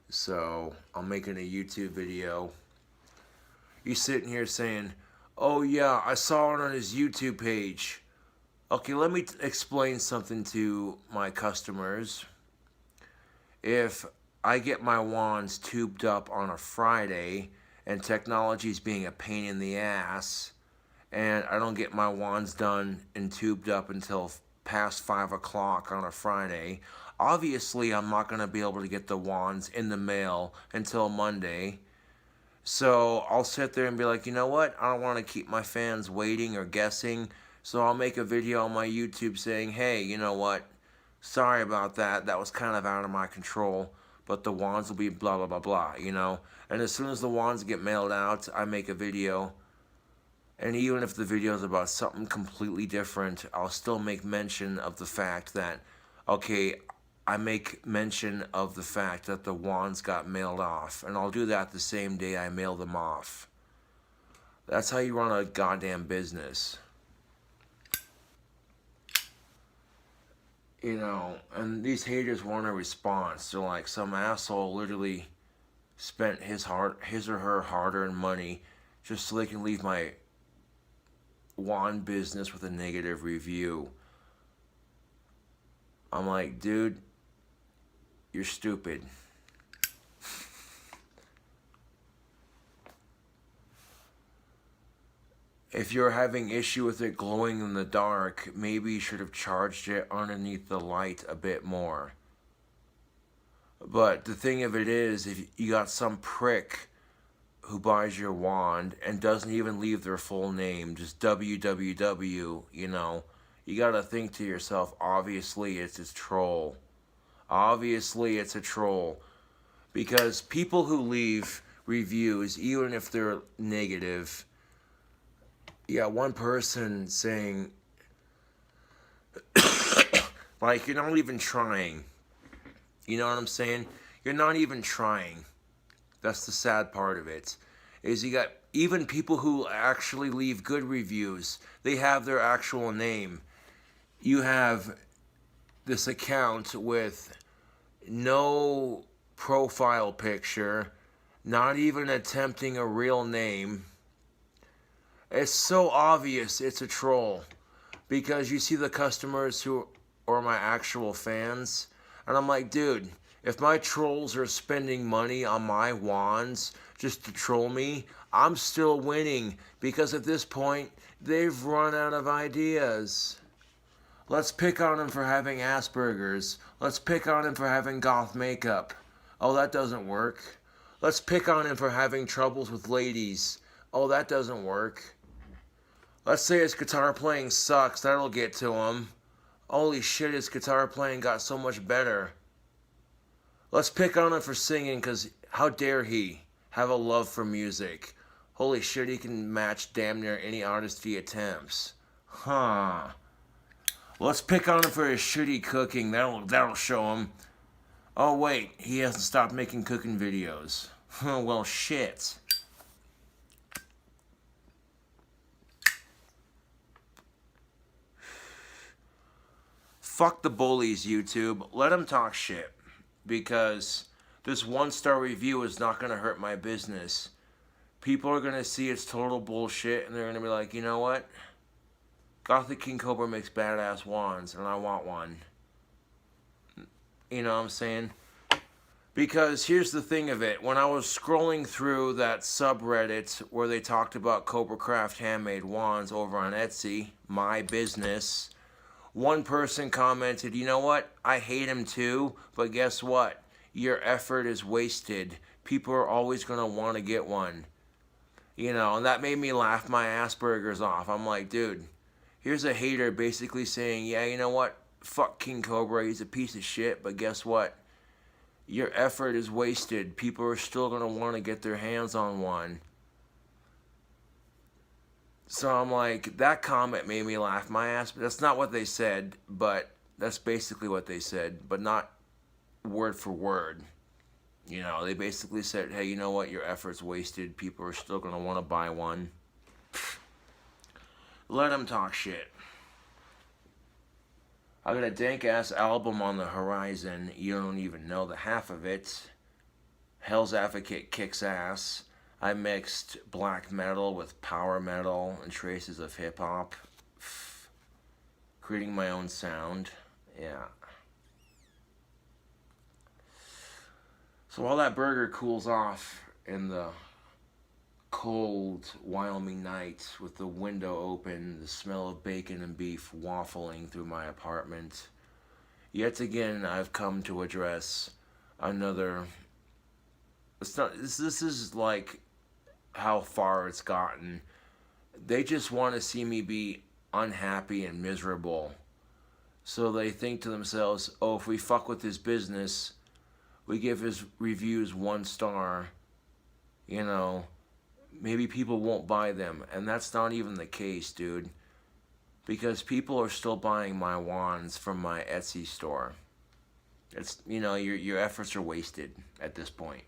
So I'm making a YouTube video. You sitting here saying, "Oh yeah, I saw it on his YouTube page." Okay, let me explain something to my customers. If I get my wands tubed up on a Friday and technology's being a pain in the ass, and I don't get my wands done and tubed up until past 5 o'clock on a Friday, obviously I'm not going to be able to get the wands in the mail until Monday. So I'll sit there and be like, you know what? I don't want to keep my fans waiting or guessing. So I'll make a video on my YouTube saying, "Hey, you know what? Sorry about that. That was kind of out of my control. But the wands will be blah, blah, blah, blah," you know? And as soon as the wands get mailed out, I make a video. And even if the video is about something completely different, I'll still make mention of the fact that, okay, I make mention of the fact that the wands got mailed off. And I'll do that the same day I mail them off. That's how you run a goddamn business. You know, and these haters want a response. They're like, some asshole literally spent his or her hard-earned money just so they can leave my wand business with a negative review. I'm like, dude, you're stupid. If you're having issue with it glowing in the dark, maybe you should have charged it underneath the light a bit more. But the thing of it is, if you got some prick who buys your wand and doesn't even leave their full name, just www, you know, you gotta think to yourself, obviously it's a troll. Obviously it's a troll. Because people who leave reviews, even if they're negative. Yeah, one person saying, like, you're not even trying. You know what I'm saying? You're not even trying. That's the sad part of it. Is you got even people who actually leave good reviews. They have their actual name. You have this account with no profile picture, not even attempting a real name. It's so obvious it's a troll because you see the customers who are my actual fans, and I'm like, dude, if my trolls are spending money on my wands just to troll me, I'm still winning because at this point, they've run out of ideas. Let's pick on him for having Asperger's. Let's pick on him for having goth makeup. Oh, that doesn't work. Let's pick on him for having troubles with ladies. Oh, that doesn't work. Let's say his guitar playing sucks. That'll get to him. Holy shit, his guitar playing got so much better. Let's pick on him for singing because how dare he have a love for music. Holy shit, he can match damn near any artist he attempts. Huh. Let's pick on him for his shitty cooking. That'll show him. Oh wait, he hasn't stopped making cooking videos. Well, shit. Fuck the bullies, YouTube. Let them talk shit. Because this 1-star review is not going to hurt my business. People are going to see it's total bullshit and they're going to be like, you know what? Gothic King Cobra makes badass wands and I want one. You know what I'm saying? Because here's the thing of it. When I was scrolling through that subreddit where they talked about Cobra Craft handmade wands over on Etsy, my business, one person commented, you know what? I hate him too, but guess what? Your effort is wasted. People are always going to want to get one. You know, and that made me laugh my Asperger's off. I'm like, dude, here's a hater basically saying, yeah, you know what? Fuck King Cobra, he's a piece of shit, but guess what? Your effort is wasted. People are still going to want to get their hands on one. So I'm like, that comment made me laugh my ass. That's not what they said, but that's basically what they said, but not word for word. You know, they basically said, hey, you know what? Your effort's wasted. People are still going to want to buy one. Let them talk shit. I got a dank-ass album on the horizon. You don't even know the half of it. Hell's Advocate kicks ass. I mixed black metal with power metal and traces of hip-hop. Creating my own sound. Yeah. So while that burger cools off in the cold Wyoming night with the window open, the smell of bacon and beef waffling through my apartment, yet again I've come to address another... This is like how far it's gotten. They just want to see me be unhappy and miserable. So they think to themselves, oh, if we fuck with his business, we give his reviews 1 star, you know, maybe people won't buy them. And that's not even the case, dude. Because people are still buying my wands from my Etsy store. It's, you know, your efforts are wasted at this point.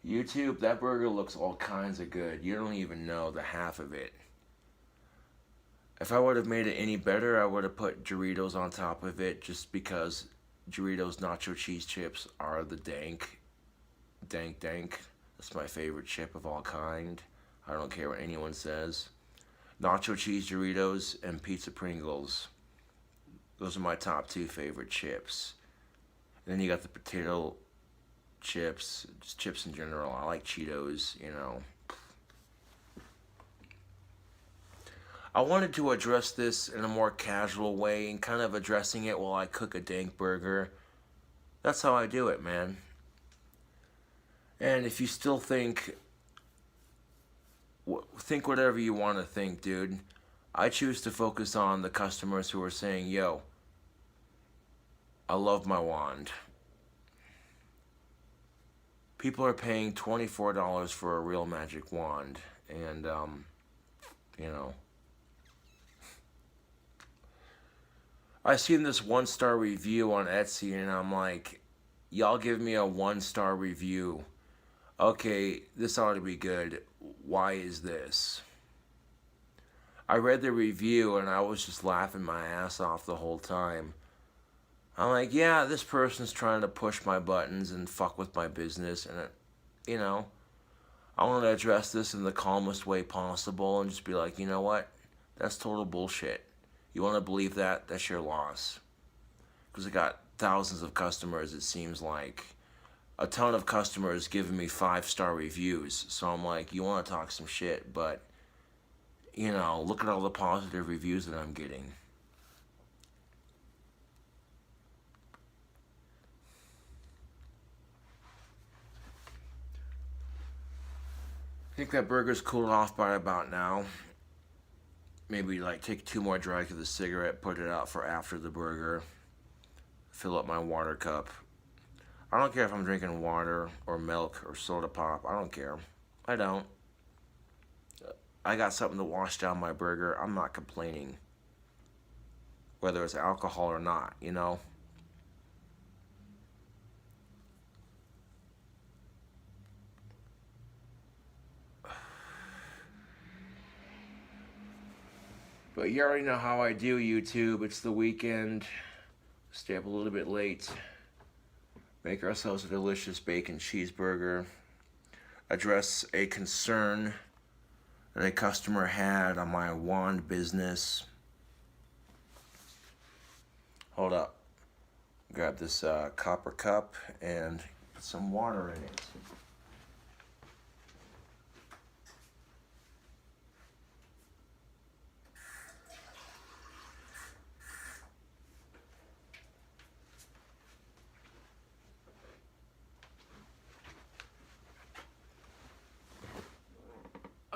YouTube, that burger looks all kinds of good. You don't even know the half of it. If I would have made it any better, I would have put Doritos on top of it just because Doritos nacho cheese chips are the dank. That's my favorite chip of all kind. I don't care what anyone says. Nacho cheese Doritos and pizza Pringles. Those are my top 2 favorite chips. And then you got the potato chips, just chips in general. I like Cheetos, you know. I wanted to address this in a more casual way and kind of addressing it while I cook a dank burger. That's how I do it, man. And if you still think whatever you want to think, dude. I choose to focus on the customers who are saying, yo, I love my wand. People are paying $24 for a real magic wand, and you know, I seen this 1-star review on Etsy, and I'm like, y'all give me a 1-star review. Okay, this ought to be good. Why is this? I read the review and I was just laughing my ass off the whole time. I'm like, yeah, this person's trying to push my buttons and fuck with my business, and you know, I want to address this in the calmest way possible and just be like, you know what? That's total bullshit. You want to believe that? That's your loss. Because I got thousands of customers, it seems like. A ton of customers giving me 5-star reviews. So I'm like, you want to talk some shit, but, you know, look at all the positive reviews that I'm getting. I think that burger's cooled off by about now. Maybe like take 2 more drags of the cigarette, put it out for after the burger. Fill up my water cup. I don't care if I'm drinking water or milk or soda pop. I don't care. I don't. I got something to wash down my burger. I'm not complaining. Whether it's alcohol or not, you know? But you already know how I do, YouTube. It's the weekend. Stay up a little bit late. Make ourselves a delicious bacon cheeseburger. Address a concern that a customer had on my wand business. Hold up. Grab this copper cup and put some water in it.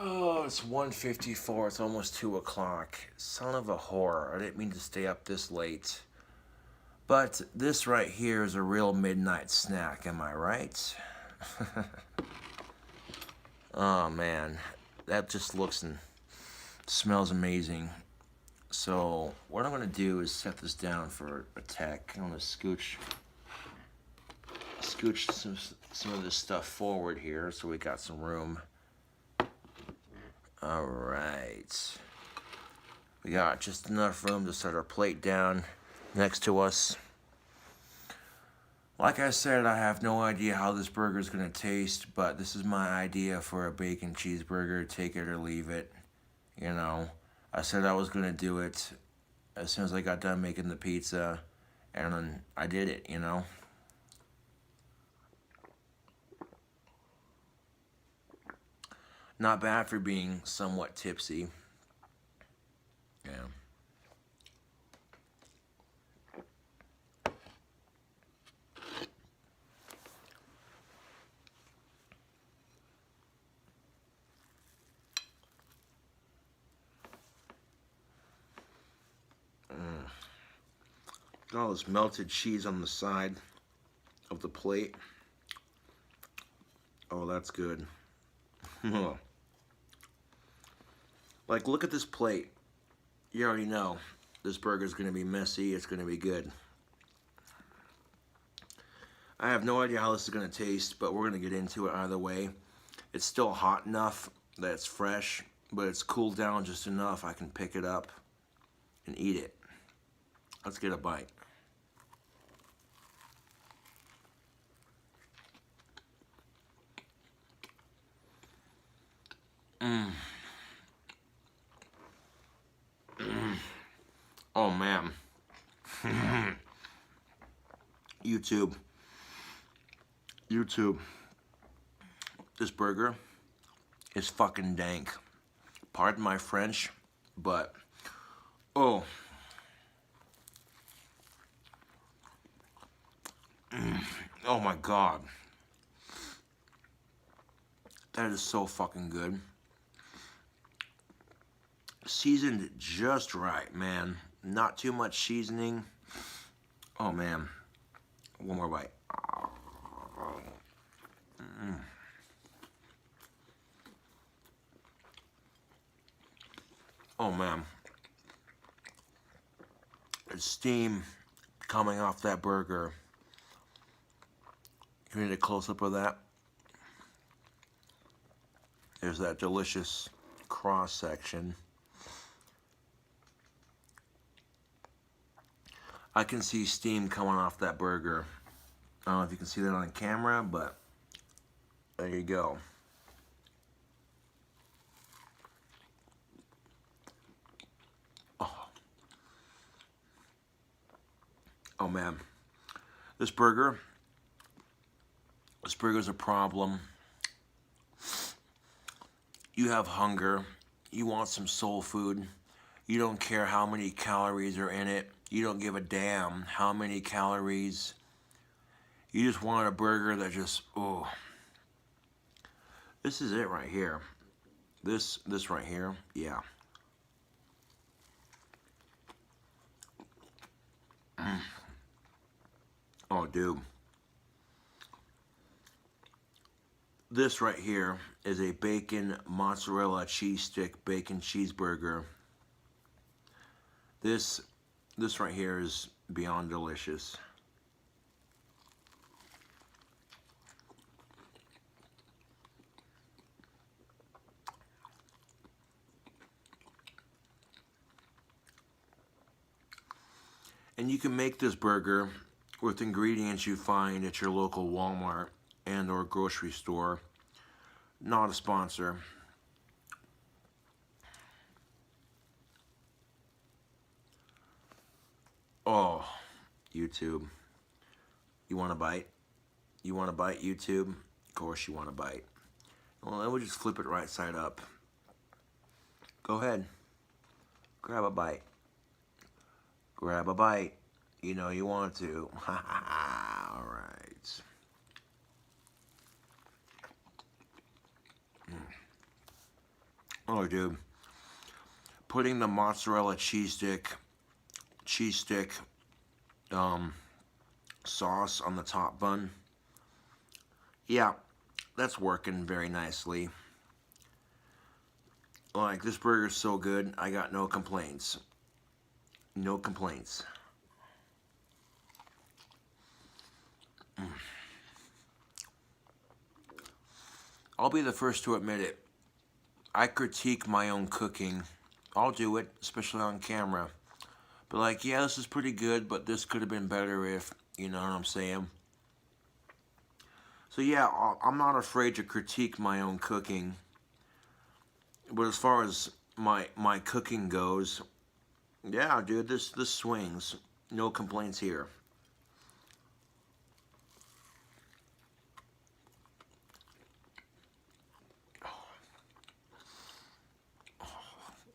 Oh, it's 1:54. It's almost 2 o'clock. Son of a whore. I didn't mean to stay up this late. But this right here is a real midnight snack, am I right? Oh, man. That just looks and smells amazing. So, what I'm going to do is set this down for a tech. I'm going to scooch some of this stuff forward here so we got some room. All right. We got just enough room to set our plate down next to us. Like I said, I have no idea how this burger is going to taste, but this is my idea for a bacon cheeseburger. Take it or leave it. You know, I said I was going to do it as soon as I got done making the pizza, and then I did it, you know. Not bad for being somewhat tipsy. Yeah. Got all this melted cheese on the side of the plate. Oh, that's good. Like, look at this plate. You already know this burger's gonna be messy. It's gonna be good. I have no idea how this is gonna taste, but we're gonna get into it either way. It's still hot enough that it's fresh, but it's cooled down just enough I can pick it up and eat it. Let's get a bite. Oh man. YouTube. This burger is fucking dank. Pardon my French, but oh. Oh my god. That is so fucking good. Seasoned just right, man. Not too much seasoning. Oh man, One more bite. Oh man, the steam coming off that burger. You need a close-up of that. There's that delicious cross section. I can see steam coming off that burger. I don't know if you can see that on camera, but there you go. Oh man, this burger's a problem. You have hunger, you want some soul food, you don't care how many calories are in it, you don't give a damn how many calories, you just want a burger that just, oh. This is it right here. This right here, yeah. Oh, dude. This right here is a bacon mozzarella cheese stick bacon cheeseburger. This right here is beyond delicious. And you can make this burger with ingredients you find at your local Walmart and or grocery store. Not a sponsor. Oh, YouTube. You want a bite? You want a bite, YouTube? Of course you want a bite. Well, then we'll just flip it right side up. Go ahead. Grab a bite. Grab a bite. You know you want to. All right. Oh, dude. Putting the mozzarella cheese stick sauce on the top bun. Yeah, that's working very nicely. Like, this burger's so good, I got no complaints. No complaints. I'll be the first to admit it. I critique my own cooking. I'll do it, especially on camera. But like, yeah, this is pretty good, but this could have been better if, you know what I'm saying? So yeah, I'm not afraid to critique my own cooking. But as far as my cooking goes, yeah, dude, this swings. No complaints here.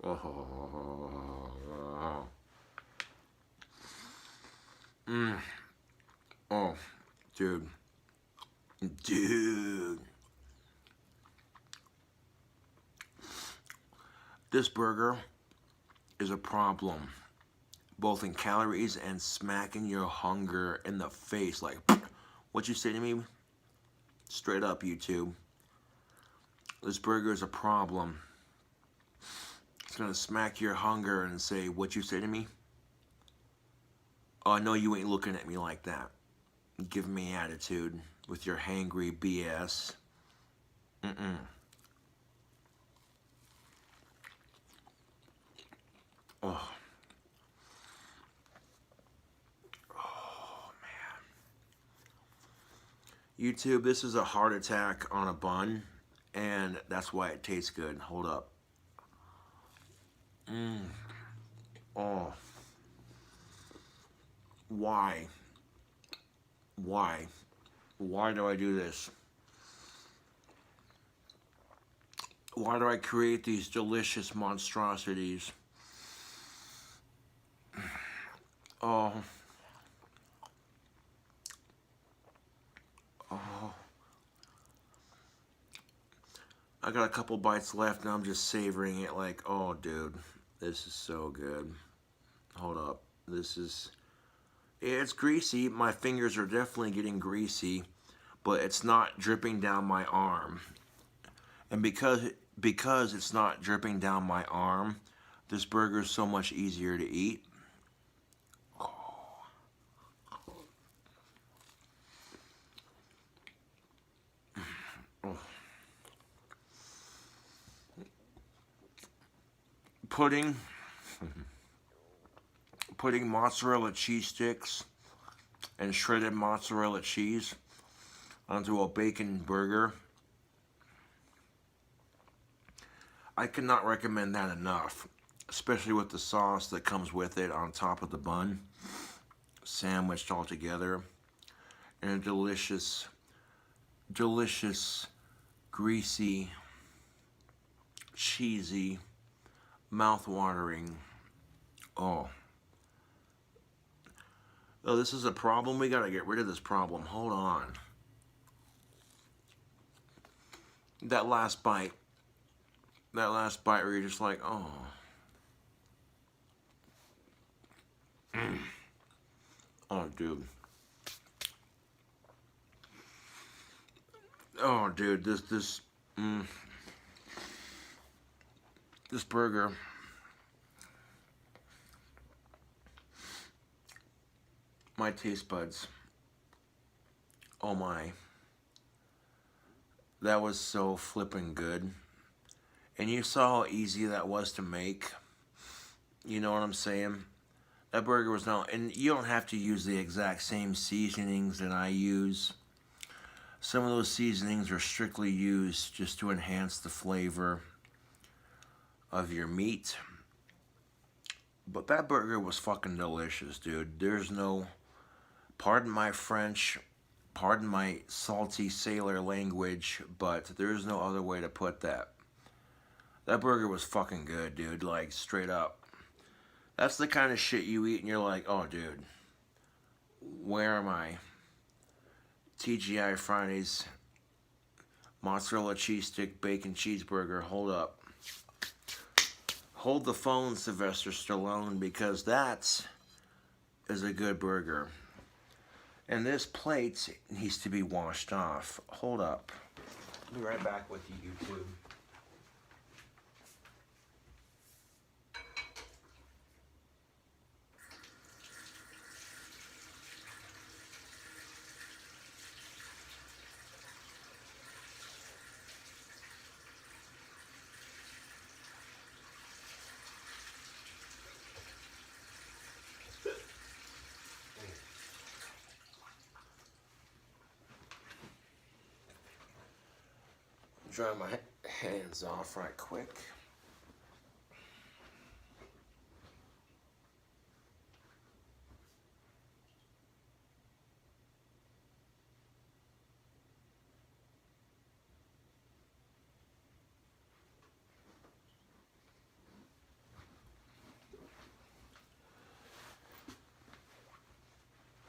Oh. Oh, dude. Dude. This burger is a problem, both in calories and smacking your hunger in the face. Like, what you say to me? Straight up, YouTube. This burger is a problem. It's gonna smack your hunger and say, what you say to me? Oh, no, you ain't looking at me like that. Giving me attitude with your hangry BS. Mm-mm. Oh. Oh, man. YouTube, this is a heart attack on a bun, and that's why it tastes good. Hold up. Oh. Why? Why? Why do I do this? Why do I create these delicious monstrosities? Oh. Oh. I got a couple bites left and I'm just savoring it like, oh dude, this is so good. Hold up. This is It's greasy. My fingers are definitely getting greasy, but it's not dripping down my arm. And because it's not dripping down my arm, this burger is so much easier to eat. Oh. Putting mozzarella cheese sticks and shredded mozzarella cheese onto a bacon burger. I cannot recommend that enough, especially with the sauce that comes with it on top of the bun, sandwiched all together in a delicious, delicious, greasy, cheesy, mouth-watering. Oh. Oh, this is a problem. We gotta get rid of this problem. Hold on. That last bite where you're just like, oh. Oh, dude. Oh, dude, this burger. My taste buds. Oh my. That was so flippin' good. And you saw how easy that was to make. You know what I'm saying? That burger was not, and you don't have to use the exact same seasonings that I use. Some of those seasonings are strictly used just to enhance the flavor of your meat. But that burger was fucking delicious, dude. There's no, pardon my French, pardon my salty sailor language, but there's no other way to put that. That burger was fucking good, dude. Like, straight up. That's the kind of shit you eat and you're like, oh, dude, where am I? TGI Fridays, mozzarella cheese stick, bacon cheeseburger. Hold up. Hold the phone, Sylvester Stallone, because that is a good burger. And this plate needs to be washed off. Hold up. I'll be right back with you, YouTube. Dry my hands off right quick.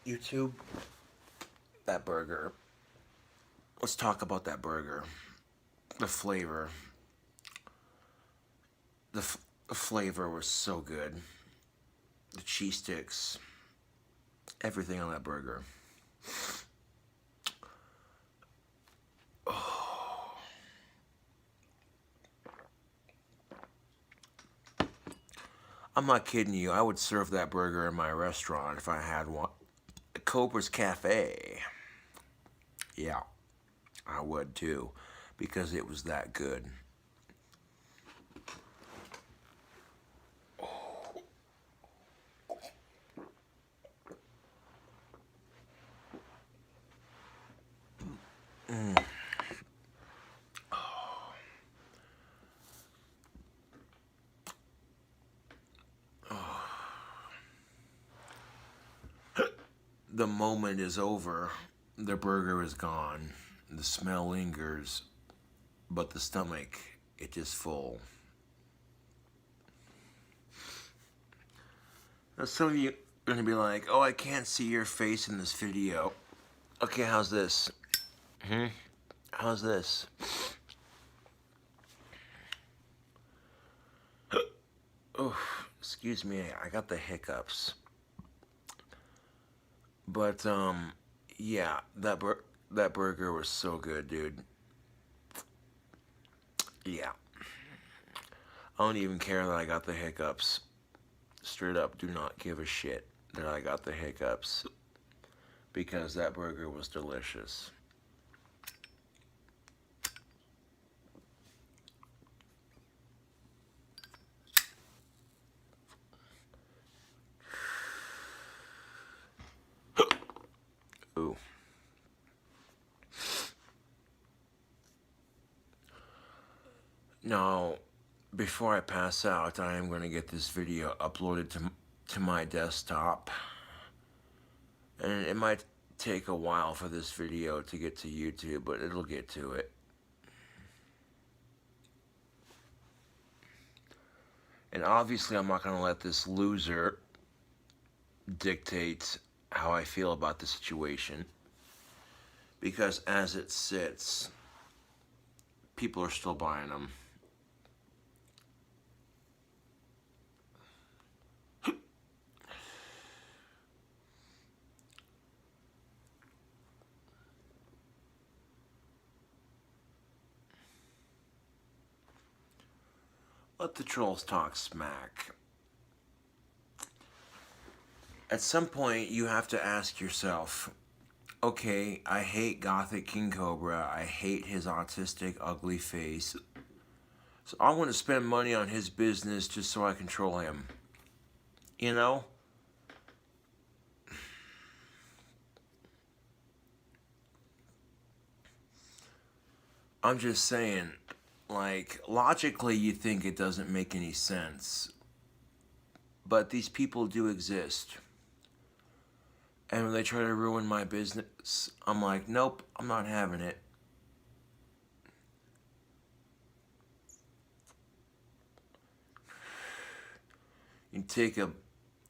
YouTube, that burger. Let's talk about that burger. The flavor. The flavor was so good. The cheese sticks. Everything on that burger. Oh. I'm not kidding you. I would serve that burger in my restaurant if I had one. Cobra's Cafe. Yeah, I would too, because it was that good. Mm. Oh. Oh. The moment is over. The burger is gone. The smell lingers, but the stomach, it is full. Now some of you are going to be like, oh, I can't see your face in this video. Okay, how's this? How's this? Oh, excuse me, I got the hiccups. But yeah, that burger was so good, dude. Yeah, I don't even care that I got the hiccups. Straight up, do not give a shit that I got the hiccups because that burger was delicious. Ooh. Now, before I pass out, I am going to get this video uploaded to my desktop. And it might take a while for this video to get to YouTube, but it'll get to it. And obviously, I'm not going to let this loser dictate how I feel about the situation. Because as it sits, people are still buying them. Let the trolls talk smack. At some point, you have to ask yourself, okay, I hate Gothic King Cobra. I hate his autistic, ugly face. So I want to spend money on his business just so I control him. You know? I'm just saying, like, logically you think it doesn't make any sense. But these people do exist. And when they try to ruin my business, I'm like, nope, I'm not having it. You take a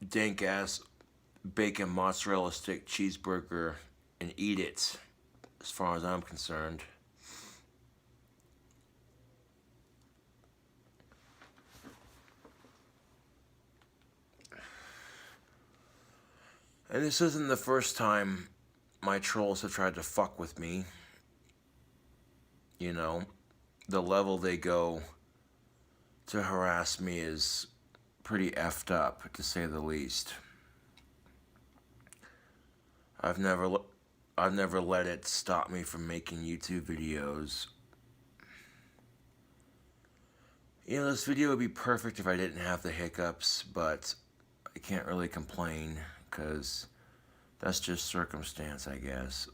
dank ass bacon mozzarella stick cheeseburger and eat it, as far as I'm concerned. And this isn't the first time my trolls have tried to fuck with me. You know, the level they go to harass me is pretty effed up, to say the least. I've never let it stop me from making YouTube videos. You know, this video would be perfect if I didn't have the hiccups, but I can't really complain, because that's just circumstance, I guess.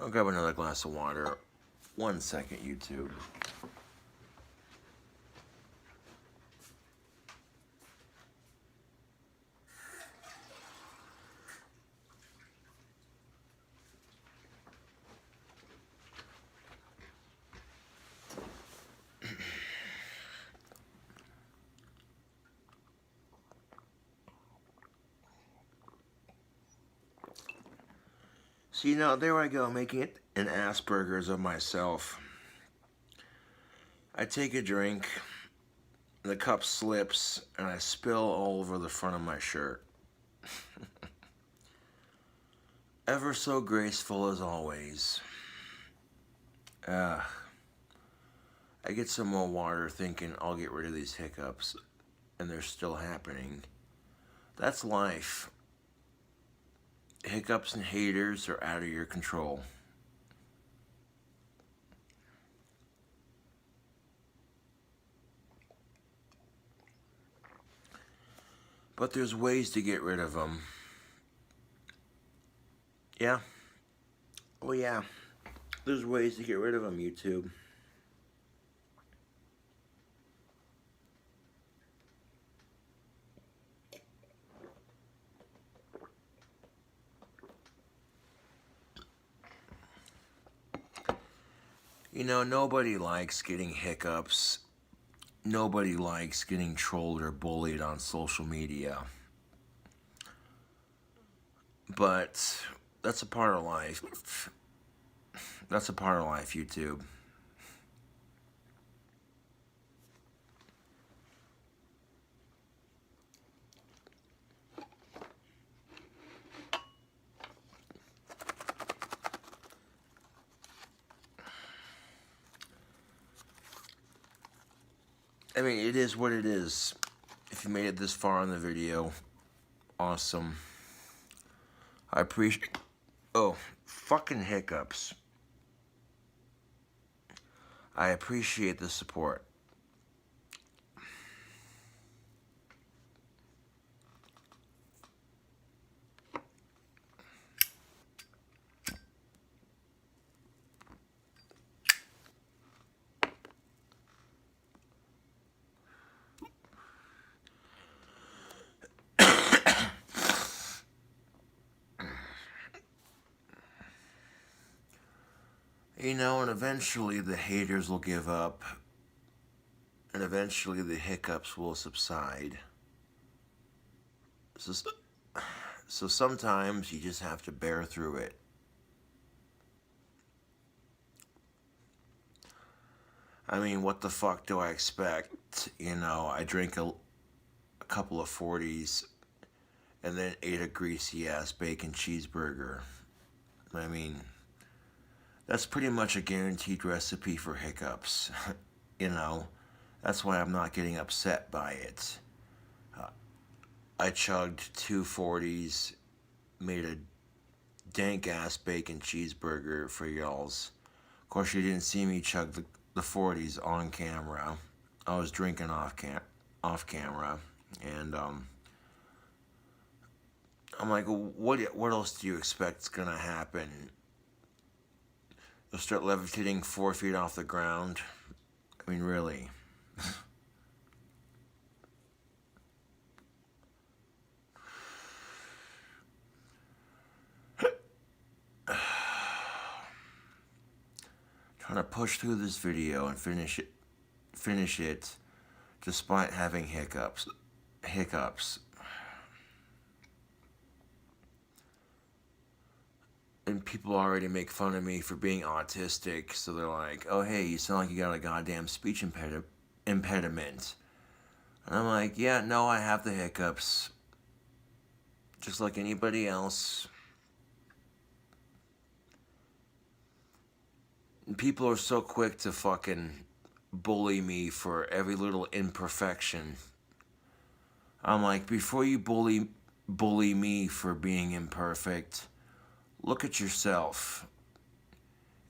I'll grab another glass of water. 1 second, YouTube. So, you know, there I go, making it an Asperger's of myself. I take a drink, the cup slips, and I spill all over the front of my shirt. Ever so graceful as always. I get some more water thinking I'll get rid of these hiccups, and they're still happening. That's life. Hiccups and haters are out of your control. But there's ways to get rid of them. Yeah. Oh yeah. There's ways to get rid of them, YouTube. You know, nobody likes getting hiccups. Nobody likes getting trolled or bullied on social media. But that's a part of life. That's a part of life, YouTube. I mean, it is what it is. If you made it this far in the video, awesome. I appreciate... Oh, fucking hiccups. I appreciate the support. You know, and eventually the haters will give up, and eventually the hiccups will subside. So sometimes you just have to bear through it. I mean, what the fuck do I expect? You know, I drink a couple of 40s and then ate a greasy ass bacon cheeseburger. I mean, that's pretty much a guaranteed recipe for hiccups. You know, that's why I'm not getting upset by it. I chugged 2 40s, made a dank ass bacon cheeseburger for y'all's. Of course, you didn't see me chug the 40s on camera. I was drinking off camera, and I'm like, what else do you expect's gonna happen? You'll start levitating 4 feet off the ground. I mean, really. Trying to push through this video and finish it despite having hiccups. And people already make fun of me for being autistic, so they're like, oh hey, you sound like you got a goddamn speech impediment. And I'm like, yeah, no, I have the hiccups. Just like anybody else. And people are so quick to fucking bully me for every little imperfection. I'm like, before you bully me for being imperfect, look at yourself.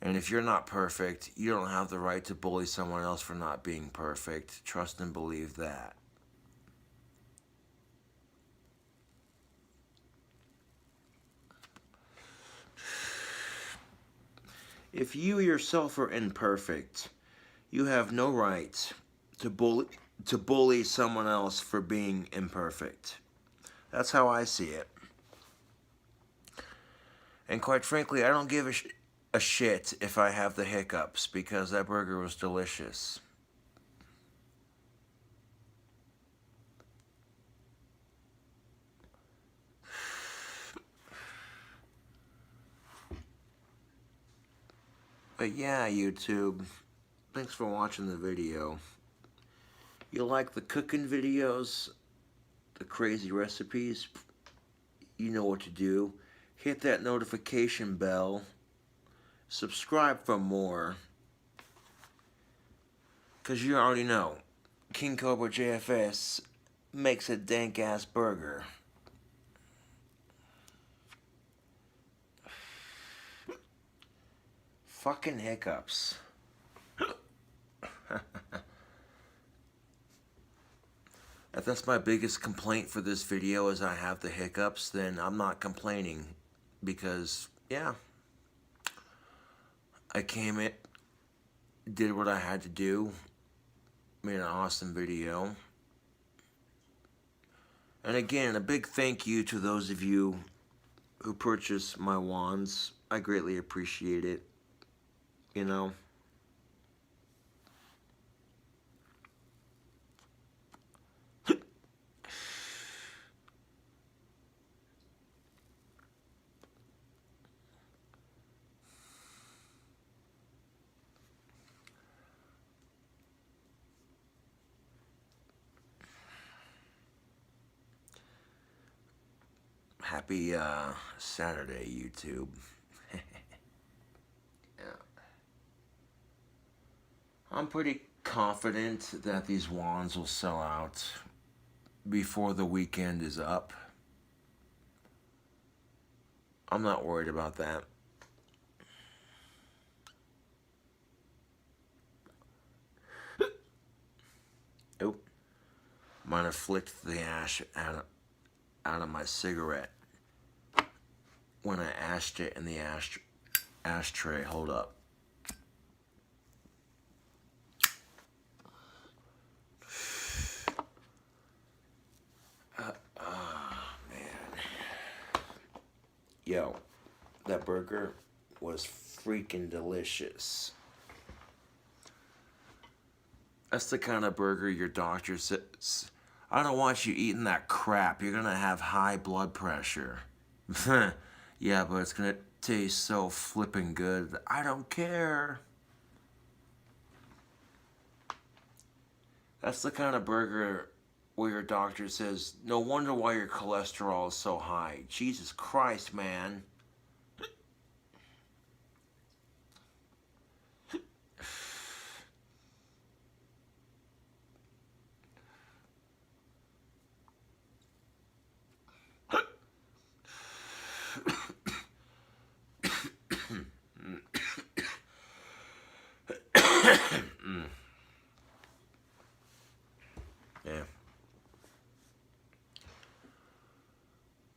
And if you're not perfect, you don't have the right to bully someone else for not being perfect. Trust and believe that. If you yourself are imperfect, you have no right to bully someone else for being imperfect. That's how I see it. And quite frankly, I don't give a shit if I have the hiccups, because that burger was delicious. But yeah, YouTube, thanks for watching the video. You like the cooking videos, the crazy recipes? You know what to do. Hit that notification bell. Subscribe for more. Because you already know, King Cobra JFS makes a dank ass burger. Fucking hiccups. If that's my biggest complaint for this video, is I have the hiccups, then I'm not complaining. Because, yeah, I came in, did what I had to do, made an awesome video. And again, a big thank you to those of you who purchased my wands. I greatly appreciate it. You know. Happy Saturday, YouTube. Yeah. I'm pretty confident that these wands will sell out before the weekend is up. I'm not worried about that. Oh, might have flicked the ash out of my cigarette when I ashed it in the ashtray. Hold up. Man. Yo, that burger was freaking delicious. That's the kind of burger your doctor says, I don't want you eating that crap. You're going to have high blood pressure. Yeah, but it's going to taste so flippin' good. I don't care. That's the kind of burger where your doctor says, no wonder why your cholesterol is so high. Jesus Christ, man. Yeah.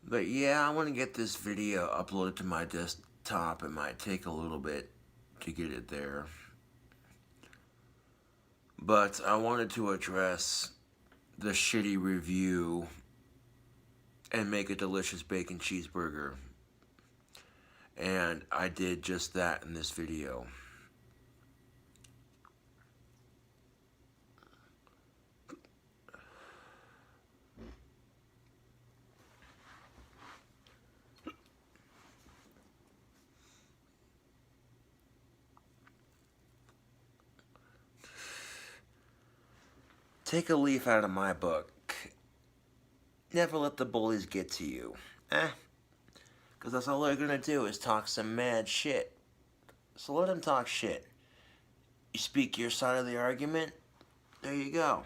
But yeah, I want to get this video uploaded to my desktop. It might take a little bit to get it there. But I wanted to address the shitty review and make a delicious bacon cheeseburger. And I did just that in this video. Take a leaf out of my book. Never let the bullies get to you. Because that's all they're going to do is talk some mad shit. So let them talk shit. You speak your side of the argument, there you go.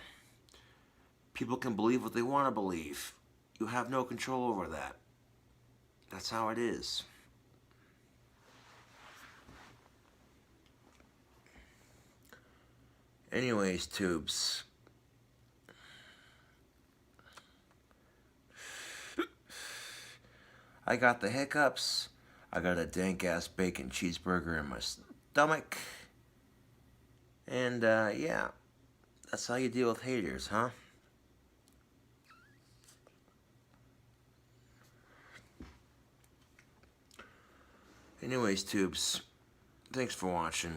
People can believe what they want to believe. You have no control over that. That's how it is. Anyways, tubes. I got the hiccups. I got a dank-ass bacon cheeseburger in my stomach. And, yeah. That's how you deal with haters, huh? Anyways, tubes. Thanks for watching.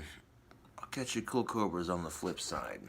I'll catch you cool cobras on the flip side.